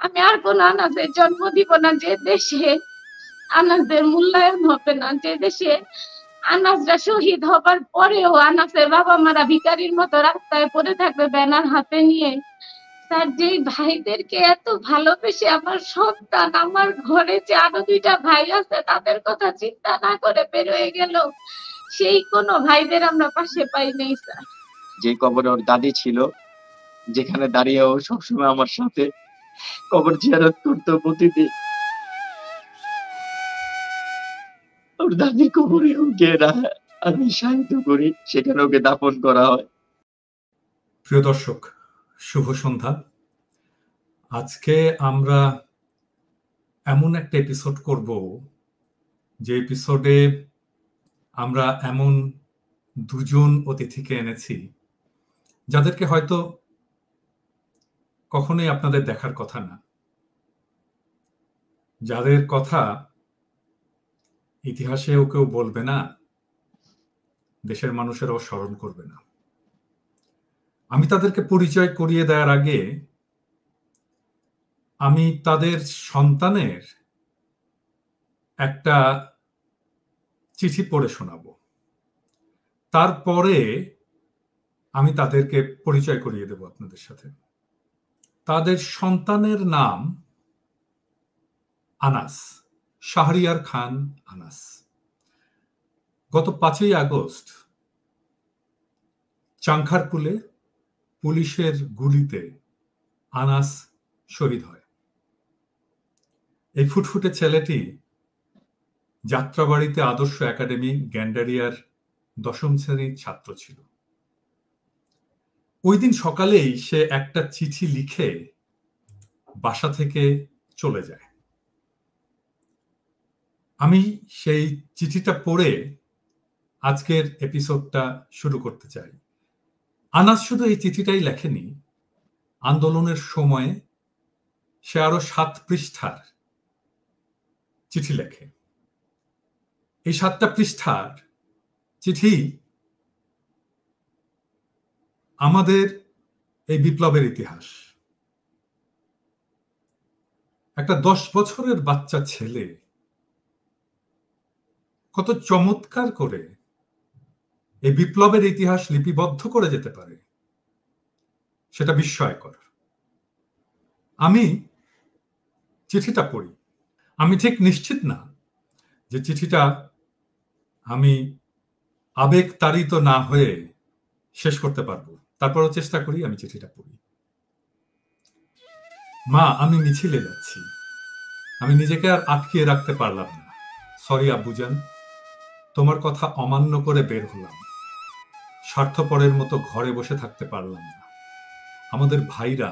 আমি আর কোন আনাজের জন্ম দিব না যে দেশে আনাজদের মূল্যায়ন হবে না, যে দেশে আনাজরা শহীদ হবার পরেও আনাসের বাবা মারা ভিখারির মতো রাস্তায় পড়ে থাকবে ব্যানার হাতে নিয়ে। স্যার, যে ভাইদেরকে এত ভালোবেসে আমার সন্তান, আমার ঘরে যে আরো 2টা ভাই আছে তাদের কথা চিন্তা না করে বের হয়ে গেল, সেই কোনো ভাইদের আমরা পাশে পাই নাই স্যার। যে কবরে ওর দাদি ছিল, যেখানে দাঁড়িয়ে ও সবসময় আমার সাথে কবর জিয়ারত করতো প্রতিদিন, ওর দাদির কবরে ওকে আমি সাহায্য করি, সেখানে ওকে দাফন করা হয়। প্রিয় দর্শক, শুভ সন্ধ্যা। আজকে আমরা এমন একটা এপিসোড করব যে এপিসোডে আমরা এমন দুজন অতিথিকে এনেছি যাদেরকে হয়তো কখনোই আপনাদের দেখার কথা না, যাদের কথা ইতিহাসেও কেউ বলবে না, দেশের মানুষেরাও স্মরণ করবে না। আমি তাদেরকে পরিচয় করিয়ে দেওয়ার আগে আমি তাদের সন্তানের একটা চিঠি পড়ে শোনাবো, তারপরে আমি তাদেরকে পরিচয় করিয়ে দেব আপনাদের সাথে। তাদের সন্তানের নাম আনাস, শাহরিয়ার খান আনাস। গত 5ই আগস্ট চাংখারপুলে পুলিশের গুলিতে আনাস শহীদ হয়। এই ফুটফুটে ছেলেটি যাত্রাবাড়িতে আদর্শ একাডেমি গ্যান্ডারিয়ার 10ম শ্রেণীর ছাত্র ছিল। ওই দিন সকালেই সে একটা চিঠি লিখে বাসা থেকে চলে যায়। আমি সেই চিঠিটা পড়ে আজকের এপিসোডটা শুরু করতে চাই। আনাস শুধু এই চিঠিটাই লেখেনি, আন্দোলনের সময়ে সে আরো 7 পৃষ্ঠার চিঠি লেখে। এই 7টা পৃষ্ঠার চিঠি আমাদের এই বিপ্লবের ইতিহাস। একটা 10 বছরের বাচ্চা ছেলে কত চমৎকার করে এই বিপ্লবের ইতিহাস লিপিবদ্ধ করে যেতে পারে, সেটা বিস্ময়কর। আমি চিঠিটা পড়ি। আমি ঠিক নিশ্চিত না যে চিঠিটা আমি আবেগ তাড়িত না হয়ে শেষ করতে পারবো, তারপরও চেষ্টা করি। আমি চিঠিটা পড়ি। মা, আমি মিছিলে যাচ্ছি। আমি নিজেকে আর আটকিয়ে রাখতে পারলাম না। সরি আব্বুজান, তোমার কথা অমান্য করে বের হলাম। স্বার্থপরের মতো ঘরে বসে থাকতে পারলাম না। আমাদের ভাইরা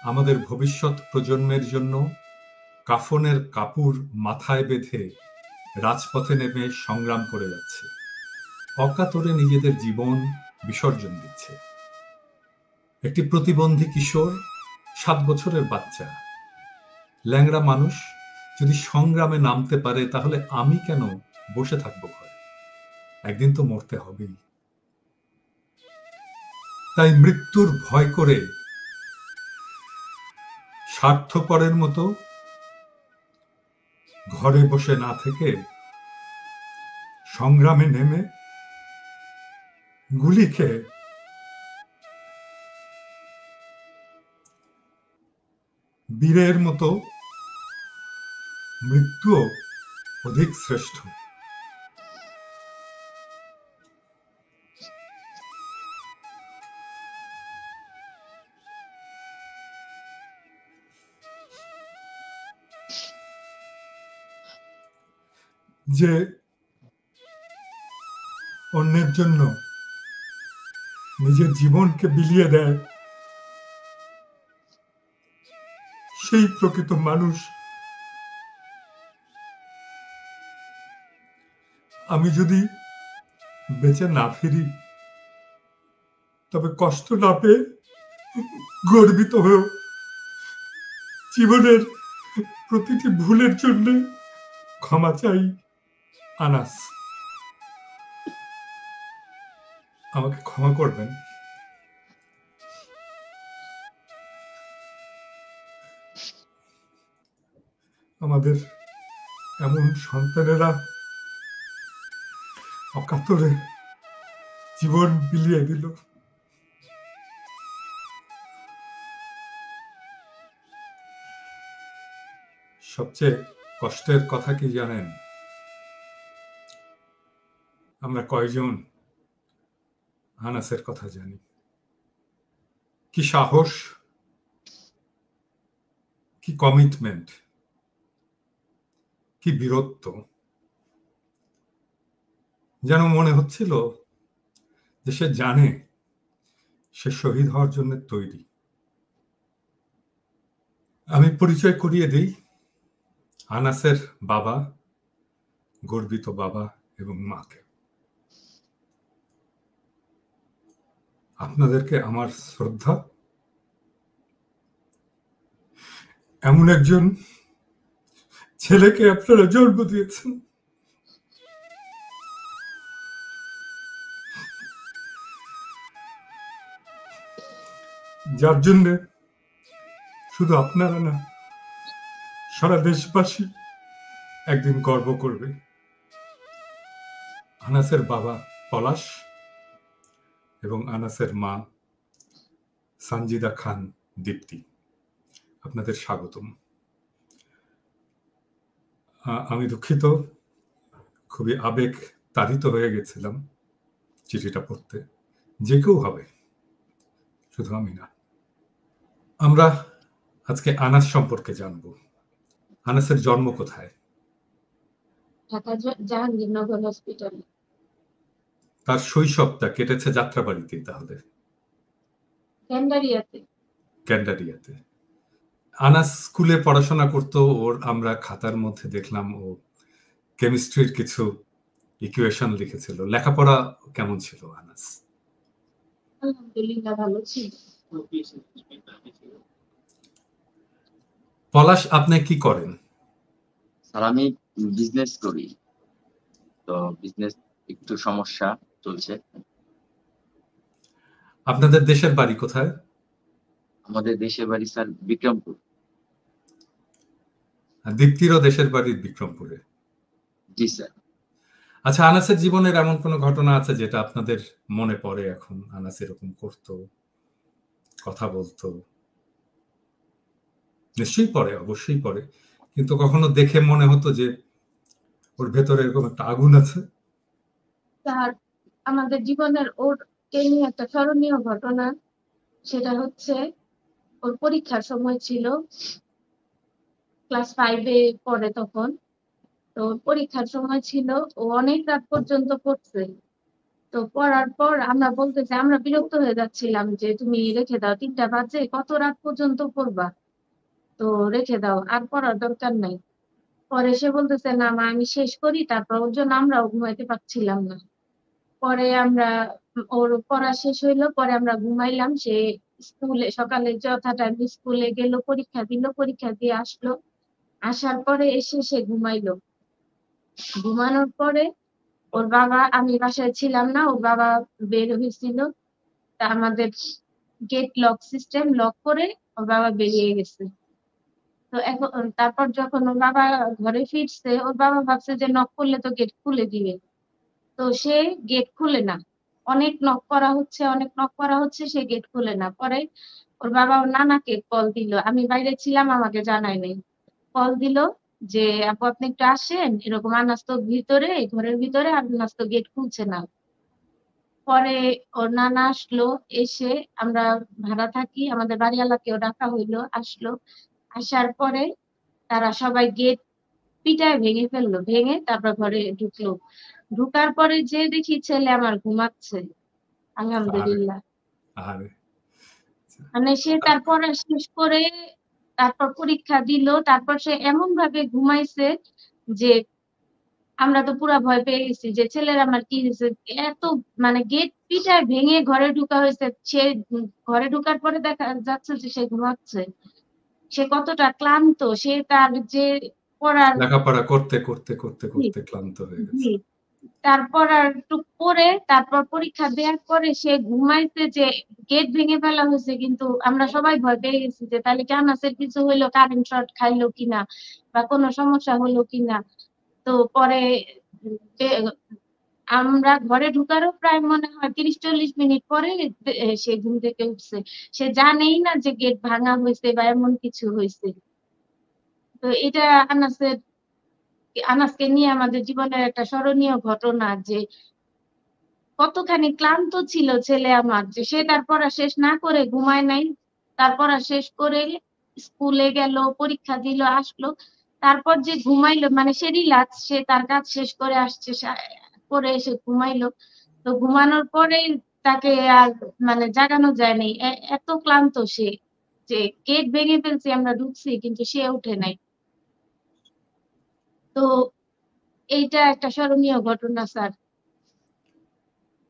আমাদের ভবিষ্যৎ প্রজন্মের জন্য কাফনের কাপড় মাথায় বেঁধে রাজপথে নেমে সংগ্রাম করে যাচ্ছে, অকাতরে নিজেদের জীবন বিসর্জন দিচ্ছে। একটি প্রতিবন্ধী কিশোর, 7 বছরের বাচ্চা, ল্যাংড়া মানুষ যদি সংগ্রামে নামতে পারে, তাহলে আমি কেন বসে থাকবো ঘরে? একদিন তো মরতে হবেই। তাই মৃত্যুর ভয় করে স্বার্থপরের মতো ঘরে বসে না থেকে সংগ্রামে নেমে গুলি খেয়ে বীরের মতো মৃত্যুও অধিক শ্রেষ্ঠ। যে অন্যের জন্য নিজের জীবনকে বিলিয়ে দেয়, সেই প্রকৃত মানুষ। আমি যদি বেঁচে না ফিরি, তবে কষ্ট না পেয়ে গর্বিত হয়েও জীবনের প্রতিটি ভুলের জন্য ক্ষমা চাই। আনাস, আমাকে ক্ষমা করবেন। আমাদের এমন সন্তানেরা অকাতরে জীবন বিলিয়ে দিল। সবচেয়ে কষ্টের কথা কি জানেন? আমরা কয়জন আনাসের কথা জানি? কি সাহস, কি কমিটমেন্ট, কি বীরত্ব! যেন মনে হচ্ছিল যে সে জানে সে শহীদ হওয়ার জন্য তৈরি। আমি পরিচয় করিয়ে দিই আনাসের বাবা, গর্বিত বাবা এবং মাকে। আপনাদেরকে আমার শ্রদ্ধা। এমন একজন ছেলেকে আপনারা জন্ম দিয়েছেন, যার জন্য শুধু আপনারা না, সারা দেশবাসী একদিন গর্ব করবে। আনাসের বাবা পলাশ এবং আনাসের মা সানজিদা খান দীপ্তি, আপনাদের স্বাগতম। আমি দুঃখিত, খুবই আবেগ তাড়িত হয়ে গেছিলাম চিঠিটা পড়তে। যে কেউ হবে, শুধু আমি না। আমরা আজকে আনাস সম্পর্কে জানবো। আনাসের জন্ম কোথায়? ঢাকা জাহাঙ্গীরনগর হসপিটালে। তার শৈশবটা কেটেছে যাত্রাবাড়িতে, তাহলে ক্যান্ডারিয়াতে। ক্যান্ডারিয়াতে। আনাস স্কুলে পড়াশোনা করতো। ওর আমরা খাতার মধ্যে দেখলাম ও কেমিস্ট্রির কিছু ইকুয়েশন লিখেছিল। লেখাপড়া কেমন ছিল আনাস? আলহামদুলিল্লাহ ভালো ছিল। পলাশ, আপনি কি করেন? স্যার আমি বিজনেস করি, তো বিজনেস একটু সমস্যা চলছে। আপনাদের দেশের বাড়ি কোথায়? আমাদের দেশের বাড়ি স্যার বিক্রমপুর। দীপ্তিরও দেশের বাড়ি বিক্রমপুরে। জি স্যার। আচ্ছা, আনাসের জীবনের এমন কোনো ঘটনা আছে যেটা আপনাদের মনে পড়ে এখন? আনাস এরকম করতো, কথা বলতো? নিশ্চয়ই পড়ে, অবশ্যই পড়ে, কিন্তু কখনো দেখে মনে হতো যে ওর ভেতরে এরকম একটা আগুন আছে? তার আমাদের জীবনের ওর এই নিয়ে একটা স্মরণীয় ঘটনা, সেটা হচ্ছে ওর পরীক্ষার সময় ছিল, ক্লাস 5-এ পড়ে তখন। তো পরীক্ষার সময় ছিল, ও অনেক রাত পর্যন্ত পড়ছে। তো পড়ার পর আমরা বলতেছি, আমরা বিরক্ত হয়ে যাচ্ছিলাম যে তুমি রেখে দাও, 3টা বাজে, কত রাত পর্যন্ত পড়বা, তো রেখে দাও, আর পড়ার দরকার নাই। পরে সে বলতেছে না মা আমি শেষ করি, তারপর ওর জন্য আমরাও ঘুমাইতে পারছিলাম না। পরে আমরা ওর পড়া শেষ হইলো, পরে আমরা ঘুমাইলাম। সে স্কুলে সকালে যথা টাইম স্কুলে গেল, পরীক্ষা দিল, পরীক্ষা দিয়ে আসলো। আসার পরে এসে সে ঘুমাইলো। ঘুমানোর পরে ওর বাবা, আমি বাসায় ছিলাম না, ওর বাবা বের হয়েছিল। তা আমাদের গেট লক সিস্টেম, লক করে ওর বাবা বেরিয়ে গেছে। তো এখন তারপর যখন ওর বাবা ঘরে ফিরছে, ওর বাবা ভাবছে যে নক করলে তো গেট খুলে দিবে, তো সে গেট খুলে না। অনেক নক করা হচ্ছে, অনেক নক করা হচ্ছে, সে গেট খুলে না। পরে ওর বাবা ওর নানাকে কল দিল, আমি বাইরে ছিলাম, আমাকে জানায় নাই। কল দিল যে আপু আপনি একটু আসেন, এরকম আনাস তো ভিতরে, ঘরের ভিতরে, আনাস তো গেট খুলছে না। পরে ওর নানা আসলো, এসে আমরা ভাড়া থাকি, আমাদের বাড়িওয়ালাকেও ডাকা হইলো, আসলো। আসার পরে তারা সবাই গেট পিটায় ভেঙে ফেললো, ভেঙে তারপর ঘরে ঢুকলো। ঢুকার পরে যে দেখি ছেলে আমার ঘুমাচ্ছে। আরে আলহামদুলিল্লাহ। আরে মানে সে তার পড়া শেষ করে তারপর পরীক্ষা দিল, তারপর সে এমন ভাবে ঘুমাইছে যে আমরা তো পুরা ভয় পেয়ে গেছি যে ছেলের আমার কি হয়েছে। এত মানে গেট পিটায় ভেঙে ঘরে ঢুকা হয়েছে, সে ঘরে ঢুকার পরে দেখা যাচ্ছে যে সে ঘুমাচ্ছে। সে কতটা ক্লান্ত, সে তার যে পড়ার, লেখাপড়া করতে করতে করতে জি, করতে ক্লান্ত হয়ে গেছে। জি, তারপর আর একটু পরে তারপর পরীক্ষা দেওয়ার পরে সে ঘুমাইছে যে গেট ভেঙে ফেলা হয়েছে, কিন্তু আমরা সবাই ভয় পেয়ে গেছি যে তাহলে কি আনাসের কিছু হইলো, কারেন্ট শর্ট খাইলো কিনা বা কোনো সমস্যা হলো কিনা। তো পরে বে- আমরা ঘরে ঢুকারও প্রায় মনে হয় 30-40 মিনিট পরে সে ঘুম থেকে উঠছে। সে জানেই না যে গেট ভাঙা হয়েছে বা এমন কিছু হয়েছে। তো এটা আনাসের আনাসকে নিয়ে আমাদের জীবনের একটা স্মরণীয় ঘটনা, যে কতখানি ক্লান্ত ছিল ছেলে আমার, যে সে তার পড়া শেষ না করে ঘুমায় নাই। তার পড়া শেষ করে স্কুলে গেল, পরীক্ষা দিল, আসলো, তারপর যে ঘুমাইলো, মানে সে রিল্যাক্স, সে তার কাজ শেষ করে আসছে, করে এসে ঘুমাইলো। তো ঘুমানোর পরে তাকে আর মানে জাগানো যায় নাই, এত ক্লান্ত সে, যে গেট ভেঙে ফেলছি আমরা, ঢুকছি কিন্তু সে উঠে নাই। তো এইটা একটা স্মরণীয় ঘটনা স্যার।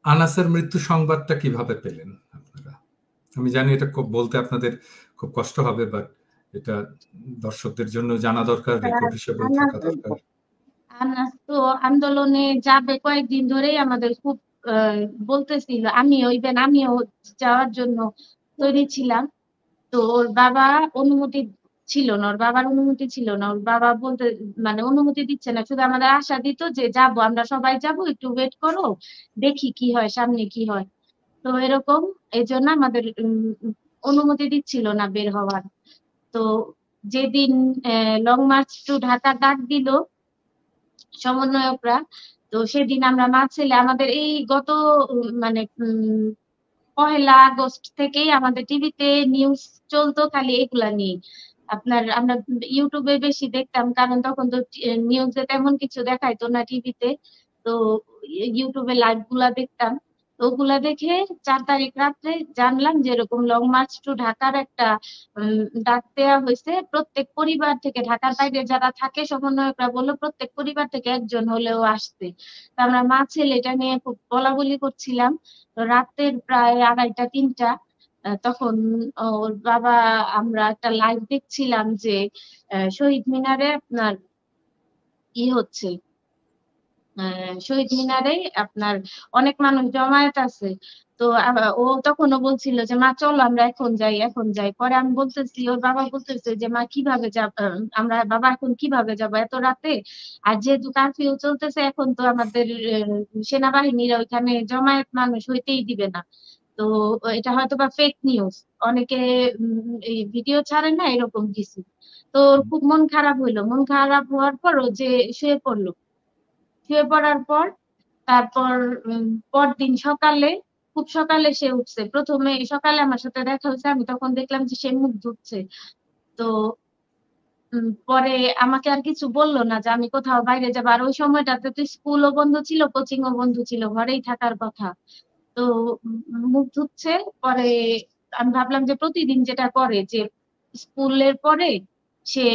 আনাসের মৃত্যু সংবাদটা কিভাবে পেলেন আপনারা? আমি জানি এটা বলতে আপনাদের খুব কষ্ট হবে, বাট এটা দর্শকদের জন্য জানা দরকার, রেকর্ড হিসেবেও থাকা দরকার। আনাস তো আন্দোলনে যাবে কয়েকদিন ধরেই আমাদের খুব বলতেছিল, আমিও যাওয়ার জন্য তৈরি ছিলাম। তো ওর বাবা অনুমতি ছিল না, ওর বাবার অনুমতি ছিল না, ওর বাবা বলতে মানে অনুমতি দিচ্ছে না, শুধু আমাদের আশা দিত যে যাবো, আমরা সবাই যাব, একটু ওয়েট করো, দেখি কি হয়, সামনে কি হয়। তো এরকম এই জন্য আমাদের অনুমতি দিচ্ছিল না বের হওয়ার। তো যেদিন লং মার্চ টু ঢাকা ডাক দিল সমন্বয়করা, তো সেদিন আমরা মা ছেলে আমাদের এই গত মানে 1লা আগস্ট থেকেই আমাদের টিভিতে নিউজ চলতো খালি এগুলা নিয়ে। আমরা ইউটিউবে বেশি দেখতাম, কারণ তখন তো নিউজে তেমন কিছু দেখাইতো না টিভিতে। তো ইউটিউবে লাইভ গুলা দেখতাম। তো ওগুলা দেখে 4 তারিখ রাত্রে জানলাম যে এরকম লং মার্চ টু ঢাকার একটা ডাক দেওয়া হয়েছে। প্রত্যেক পরিবার থেকে, ঢাকার বাইরে যারা থাকে সমন্বয়করা বললো প্রত্যেক পরিবার থেকে একজন হলেও আসতে। তো আমরা মা ছেলে এটা নিয়ে খুব বলাবলি করছিলাম। তো রাতের প্রায় 2:30-3টা, তখন ওর বাবা, আমরা একটা লাইভ দেখছিলাম যে শহীদ মিনারে আপনার হচ্ছে, শহীদ মিনারে আপনার অনেক মানুষ জমায়েত আছে। তো ও তখনও বলছিল যে মা চলো আমরা এখন যাই, এখন যাই। পরে আমি বলতেছি, ওর বাবা বলতেছে যে মা কিভাবে যাব, আমরা বাবা এখন কিভাবে যাব এত রাতে, আর যেহেতু কারফিউ চলতেছে এখন তো আমাদের সেনাবাহিনীরা ওইখানে জমায়েত মানুষ হইতেই দিবে না। তো এটা হয়তো বা ফেক নিউজ, অনেকে এই ভিডিও ছাড়ে না এরকম কিছু। তো ওর খুব মন খারাপ হইলো, মন খারাপ হওয়ার পর ও যে শুয়ে পড়লো। শুয়ে পড়ার পর তারপর পরদিন সকালে, খুব সকালে সে উঠছে, প্রথমে সকালে আমার সাথে দেখা হয়েছে, আমি তখন দেখলাম যে সে মুখ ধুচ্ছে। তো পরে আমাকে আর কিছু বললো না যে আমি কোথাও বাইরে যাবো, আর ওই সময়টাতে তো স্কুলও বন্ধ ছিল, কোচিং ও বন্ধ ছিল, ঘরেই থাকার কথা। তো মুখ ধুচ্ছে। পরে আমি ভাবলাম যে প্রতিদিন যেটা করে, যে স্কুলের পরে সে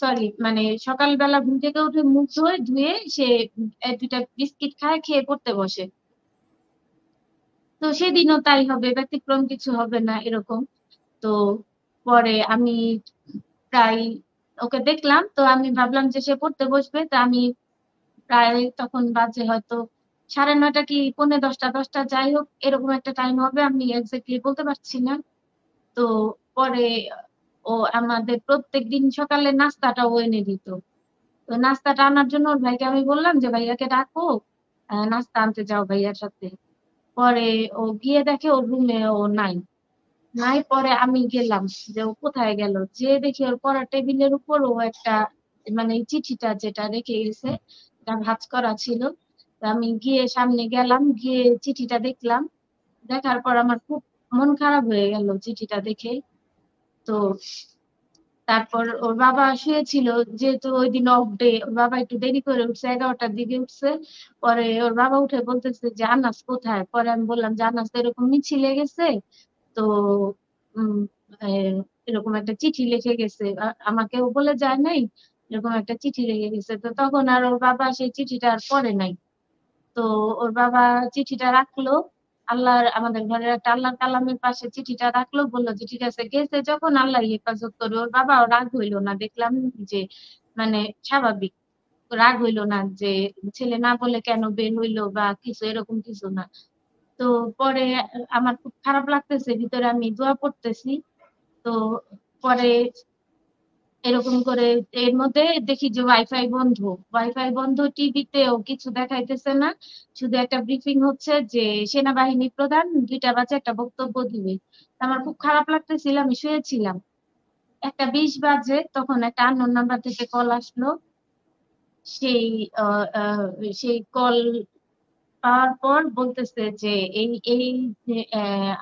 সরি মানে সকালবেলা ঘুম থেকে উঠে মুখ ধুয়ে ধুয়ে সে 2টা বিস্কিট খায়, খেয়ে পড়তে বসে। তো সেদিনও তাই হবে, ব্যতিক্রম কিছু হবে না এরকম। তো পরে আমি প্রায় ওকে দেখলাম, তো আমি ভাবলাম যে সে পড়তে বসবে, তো আমি প্রায় তখন বাজে হয়তো 9:30 কি 9:45, 10টা, যাই হোক এরকম একটা টাইম হবে, আমি এক্স্যাক্টলি বলতে পারছি না। তো পরে ও আমাদের প্রত্যেকদিন সকালে নাস্তাটা ও এনে দিত। তো নাস্তাটা আনার জন্য ওর ভাইকে আমি বললাম যে ভাইয়াকে ডাকো, নাস্তা আনতে যাও ভাইয়ার সাথে। পরে ও গিয়ে দেখে ওর রুমে ও নাই। নাই, পরে আমি গেলাম যে ও কোথায় গেল, যে দেখি ওর পড়ার টেবিলের উপর ও একটা মানে এই চিঠিটা যেটা রেখে গেছে, এটা ভাঁজ করা ছিল। তো আমি গিয়ে সামনে গেলাম, গিয়ে চিঠিটা দেখলাম। দেখার পর আমার খুব মন খারাপ হয়ে গেল চিঠিটা দেখে। তো তারপর ওর বাবা শুয়েছিল, যেহেতু ওই দিন অফ ডে, ওর বাবা একটু দেরি করে উঠছে, 11টার দিকে উঠছে। পরে ওর বাবা উঠে বলতেছে যে আনাস কোথায়। পরে আমি বললাম যে আনাস তো এরকম মিছিলে গেছে, তো উম এরকম একটা চিঠি লিখে গেছে, আমাকেও বলে যায় নাই, এরকম একটা চিঠি লিখে গেছে। তো তখন আর ওর বাবা সেই চিঠিটা আর পড়ে নাই। তো ওর বাবা চিঠিটা রাখলো, আমাদের ঘরের একটা আল্লাহর কালামের পাশে চিঠিটা রাখলো, বললো যে ঠিক আছে, গেছে যখন আল্লাহ হেফাজত করবে। ওর বাবা রাগ হইলো না, দেখলাম যে মানে স্বাভাবিক। রাগ হইলো না যে ছেলে না বলে কেন বের হইলো বা কিছু, এরকম কিছু না। তো পরে আমার খুব খারাপ লাগতেছে, ভিতরে আমি দোয়া পড়তেছি। তো পরে এরকম করে এর মধ্যে দেখি যে ওয়াইফাই বন্ধ, টিভিতেও কিছু দেখাইতেছে না, শুধু একটা ব্রিফিং হচ্ছে যে সেনাবাহিনী প্রধান 2টা বাজে একটা বক্তব্য দিবে। আমার খুব খারাপ লাগতেছিল, আমি শুয়েছিলাম। 1:20 বাজে তখন একটা আননোন নাম্বার থেকে কল আসলো। সেই সেই কল পাওয়ার পর বলতেছে যে এই এই যে,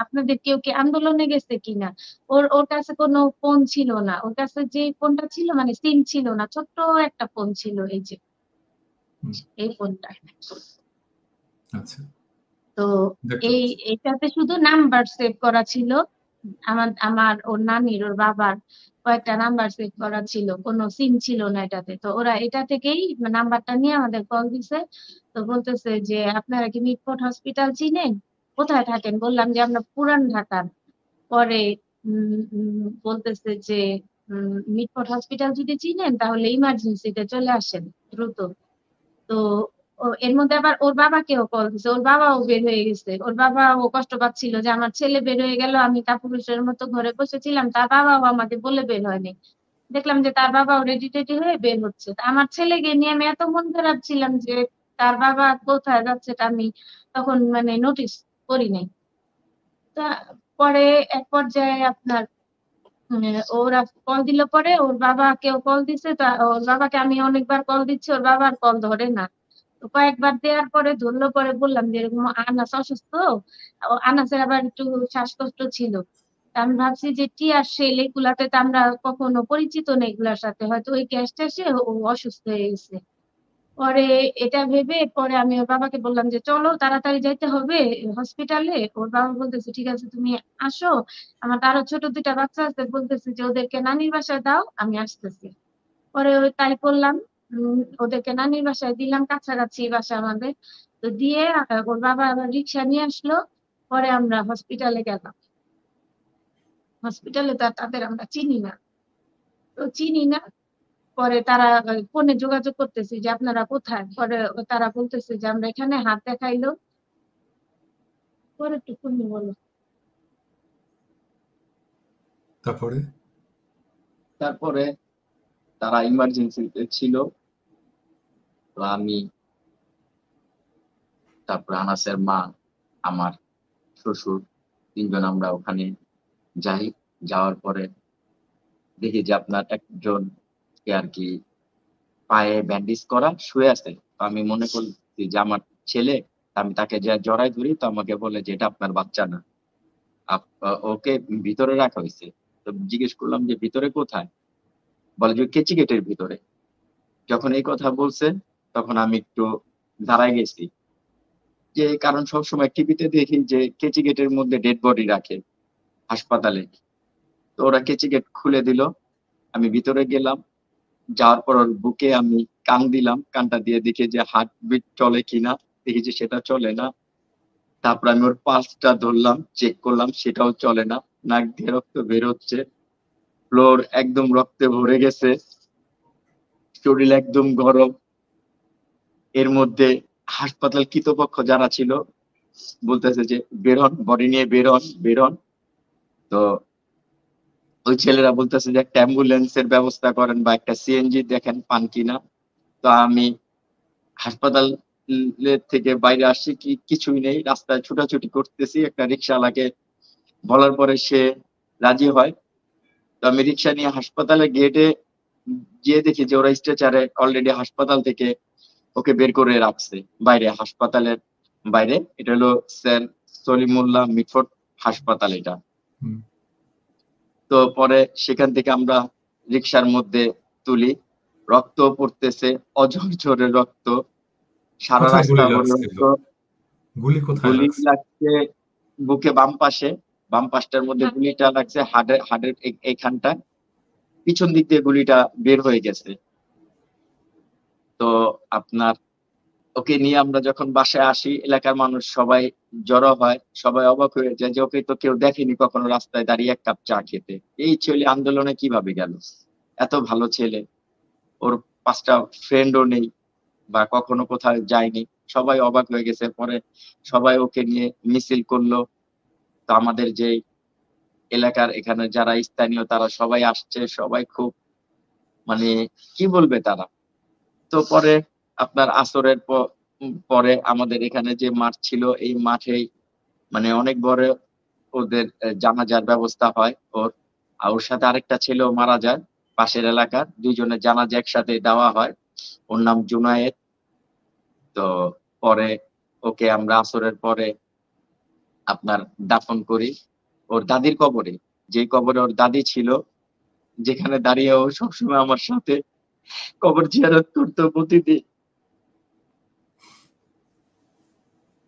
আপনাদের কেউ কি আন্দোলনে গেছে কিনা। ওর ওর কাছে কোনো ফোন ছিল না, ওর কাছে যে ফোনটা ছিল মানে সিম ছিল না, ছোট্ট একটা ফোন ছিল, এই যে হুম, এই ফোনটা। আচ্ছা, তো দেখতে এই পাচ্ছি। এটাতে শুধু নাম্বার সেভ করা ছিল। আমার আমার ওর নানির, ওর বাবার কয়েকটা নাম্বার সেভ করা ছিল, কোনো সিম ছিল না এটাতে। তো ওরা এটা থেকেই নাম্বারটা নিয়ে আমাদের কল দিছে। তো বলতেছে যে আপনারা কি মিটফোর্ড হসপিটাল চিনেন, কোথায় থাকেন? বললাম যে আমরা পুরান ঢাকার। পরে বলতেছে যে মিটফোর্ড হসপিটাল যদি চিনেন তাহলে ইমার্জেন্সিতে চলে আসেন দ্রুত। তো এর মধ্যে আবার ওর বাবাকেও কল দিছে, ওর বাবাও বের হয়ে গেছে। ওর বাবাও কষ্ট পাচ্ছিল যে আমার ছেলে বের হয়ে গেল, আমি কাপুরুষের মতো ঘরে বসেছিলাম, তার বাবাও আমাকে বলে বের হয়নি। দেখলাম যে তার বাবাও রেডি টেডি হয়ে বের হচ্ছে। তা আমার ছেলেকে নিয়ে আমি এত মন খারাপ ছিলাম যে তার বাবা কোথায় যাচ্ছে তা আমি তখন মানে নোটিস করি নাই। তা পরে এক পর্যায়ে আপনার ওরা কল দিল, পরে ওর বাবাকেও কল দিছে। তা ওর বাবাকে আমি অনেকবার কল দিচ্ছি, ওর বাবার কল ধরে না। তো কয়েকবার দেওয়ার পরে ধরলো, পরে বললাম যে এরকম আনাস অসুস্থ। আনাসের আবার একটু শ্বাসকষ্ট ছিল। তা আমি ভাবছি যে টিয়ার সেল এগুলাতে তো আমরা কখনো পরিচিত নেই, এগুলার সাথে হয়তো ওই গ্যাস ট্যাসে ও অসুস্থ হয়ে গেছে। পরে এটা ভেবে পরে আমি ওর বাবাকে বললাম যে চলো তাড়াতাড়ি যাইতে হবে হসপিটালে। ওর বাবা বলতেছে ঠিক আছে তুমি আসো, আমার তো আরো ছোট 2টা বাচ্চা আছে, বলতেছে যে ওদেরকে নানির বাসায় দাও, আমি আসতেছি। পরে ওই তাই করলাম, ওদেরকে নানির বাসায় দিলাম, কাছাকাছি বাসা আমাদের। তো দিয়ে ওর বাবা আবার রিক্সা নিয়ে আসলো। পরে আমরা হসপিটালে গেলাম। হসপিটালে তো আর তাদের আমরা চিনি না, তো চিনি না। পরে তারা ফোনে যোগাযোগ করতেছি যে আপনারা কোথায়। পরে তারা বলতেছে যে আমরা এখানে, হাত দেখাইলো। পরে একটু তুমি বলো। তারপরে? তারপরে তারা ইমার্জেন্সিতে ছিল। তো আমি, তারপর আনাসের মা, আমার শ্বশুর, 3জন আমরা ওখানে যাই। যাওয়ার পরে দেখি যে আপনার একজন কে আর কি পায়ে ব্যান্ডেজ করা শুয়ে আছে। তো আমি মনে করছি যে আমার ছেলে। আমি তাকে যে জড়াই ধরি, তো আমাকে বলে যে এটা আপনার বাচ্চা না, ওকে ভিতরে রাখা হয়েছে। তো জিজ্ঞেস করলাম যে ভিতরে কোথায়? বলে যে কেচি গেটের ভিতরে। যখন এই কথা বলছে তখন আমি একটু দাঁড়ায় গেছি, যে কারণ সবসময় টিভিতে দেখি যে কেচি গেটের মধ্যে ডেড বডি রাখে হাসপাতালে। তো ওরা কেচি গেট খুলে দিল, আমি ভিতরে গেলাম। যাওয়ার পর ওর বুকে আমি কান দিলাম, কানটা দিয়ে দেখি যে হার্ট বিট চলে কিনা, দেখি যে সেটা চলে না। তারপর আমি ওর পালসটা ধরলাম, চেক করলাম, সেটাও চলে না। নাক দিয়ে রক্ত বের হচ্ছে, ফ্লোর একদম রক্তে ভরে গেছে, শরীর একদম গরম। এর মধ্যে হাসপাতাল কর্তৃপক্ষ যারা ছিল বলতেছে যে বের হন, বডি নিয়ে বের হন, বের হন। তো ওই ছেলেরা বলতেছে যে একটা অ্যাম্বুলেন্সের ব্যবস্থা করেন বা একটা সিএনজি দেখেন পান কিনা। তো আমি হাসপাতাল থেকে বাইরে আসছি, কিছুই নেই, রাস্তায় ছুটাছুটি করতেছি। একটা রিক্সাওয়ালাকে বলার পরে সে রাজি হয়। তো আমি রিক্সা নিয়ে হাসপাতালের গেটে গিয়ে দেখি যে ওরা স্ট্রেচারে অলরেডি হাসপাতাল থেকে ওকে বের করে রাখছে বাইরে, হাসপাতালের বাইরে। এটা হলো সেন্ট সলিমুল্লাহ মিটফোর্ড হাসপাতাল এটা। হুম, তো পরে সেখান থেকে আমরা রিক্সার মধ্যে তুলি, রক্ত পড়তেছে, অঝরঝরে রক্ত, সারা কোথায় রাস্তা গুলি ভরে লাগছিল? রক্ত। গুলি কোথায় গুলি লাগছে? লাগছে বুকে বাম পাশে, বাম পাশটার মধ্যে গুলিটা লাগছে হাড়ের এইখানটা। পিছন দিক দিয়ে গুলিটা বের হয়ে গেছে। তো আপনার ওকে নিয়ে আমরা যখন বাসায় আসি, এলাকার মানুষ সবাই জড়ো হয়, সবাই অবাক হয়ে যায় যে ওকে তো কেউ দেখেনি কখনো রাস্তায় দাঁড়িয়ে 1 কাপ চা খেতে। এই ছেলে আন্দোলনে কিভাবে গেল? এত ভালো ছেলে, ওর 5টা ফ্রেন্ডও নেই বা কখনো কোথাও যায়নি। সবাই অবাক হয়ে গেছে। পরে সবাই ওকে নিয়ে মিছিল করলো। তো আমাদের যে এলাকার এখানে যারা স্থানীয় তারা সবাই আসছে, সবাই খুব মানে কি বলবে তারা। তো পরে আপনার আসরের পরে আমাদের এখানে যে মাঠ ছিল এই মাঠেই মানে অনেক বড় ওদের জানাজার ব্যবস্থা হয় ওর। আর ওর সাথে আরেকটা ছেলেও মারা যায় পাশের এলাকার। 2 জনের জানাজা একসাথে দেওয়া হয়। ওর নাম জুনায়েদ। তো পরে ওকে আমরা আসরের পরে আপনার দাফন করি ওর দাদির কবরে। যেই কবরে ওর দাদি ছিল, যেখানে দাঁড়িয়ে ও সবসময় আমার সাথে কবর জিয়ারত করতো প্রতিদিন।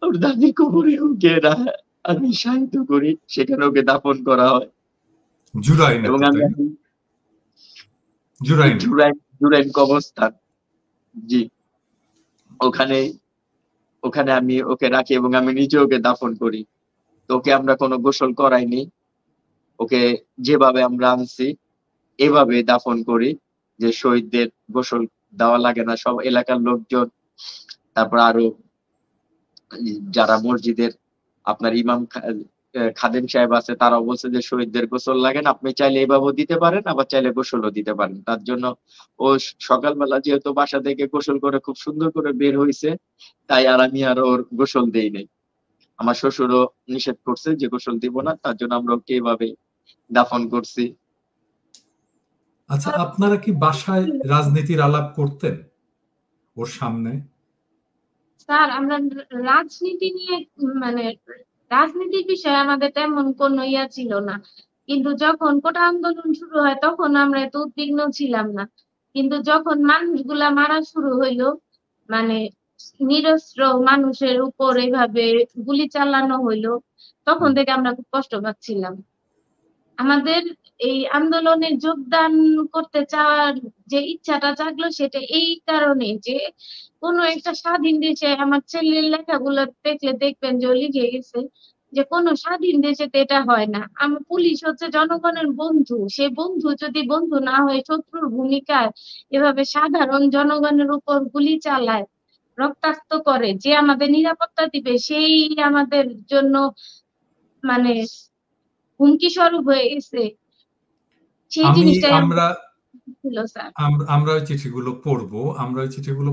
ওর দাদির কবরে ওকে আমি শায়িত করি। সেখানে ওকে দাফন করা হয়। জুরাইনে এবং তো, আমি তাই না? জুরাইনে। জুরাইন কবরস্থান। জি, ওখানে ওখানে আমি ওকে রাখি এবং আমি নিজে ওকে দাফন করি। তো ওকে আমরা কোনো গোসল করাইনি। ওকে যেভাবে আমরা আনছি এভাবে দাফন করি, যে শহীদদের গোসল দেওয়া লাগে না। সব এলাকার লোকজন, তারপর আরো যারা মসজিদের আপনার ইমাম খাদেম সাহেব আছে তারাও বলছে যে শহীদদের গোসল লাগে না, আপনি চাইলে এইভাবেও দিতে পারেন, আবার চাইলে গোসলও দিতে পারেন। তার জন্য ও সকালবেলা যেহেতু বাসা থেকে গোসল করে খুব সুন্দর করে বের হয়েছে, তাই আর আমি আর ওর গোসল দেই নাই। আমার শ্বশুরও নিষেধ করছে যে গোসল দিব না, তার জন্য আমরা ওকে এইভাবে দাফন করছি। আচ্ছা, আপনারা কি বাসায় রাজনীতির আলাপ করতেন ওর সামনে? স্যার আমরা রাজনীতি নিয়ে মানে রাজনীতির বিষয়ে আমাদের তেমন কোনো ইয়া ছিল না, কিন্তু যখন কোটা আন্দোলন শুরু হয় তখন আমরা এত উদ্বিগ্ন ছিলাম না। কিন্তু যখন মানুষগুলা মারা শুরু হইলো, মানে নিরস্ত্র মানুষের উপর এইভাবে গুলি চালানো হইলো, তখন থেকে আমরা খুব কষ্ট পাচ্ছিলাম। আমাদের এই আন্দোলনে যোগদান করতে চাওয়ার যে ইচ্ছাটা জাগলো সেটা এই কারণে যে কোনো একটা স্বাধীন দেশে, আমার ছেলের লেখাগুলো দেখলে দেখবেন যে ও লিখে গেছে যে কোনো স্বাধীন দেশে তো এটা হয় না। আমার পুলিশ হচ্ছে জনগণের বন্ধু, সে বন্ধু যদি বন্ধু না হয়ে শত্রুর ভূমিকায় এভাবে সাধারণ জনগণের উপর গুলি চালায়, রক্তাক্ত করে, যে আমাদের নিরাপত্তা দিবে সেই আমাদের জন্য মানে হুমকি স্বরূপ হয়ে গেছে, সেই আমি জিনিসটাই আমরা ছিল স্যার। আমরা ওই চিঠিগুলো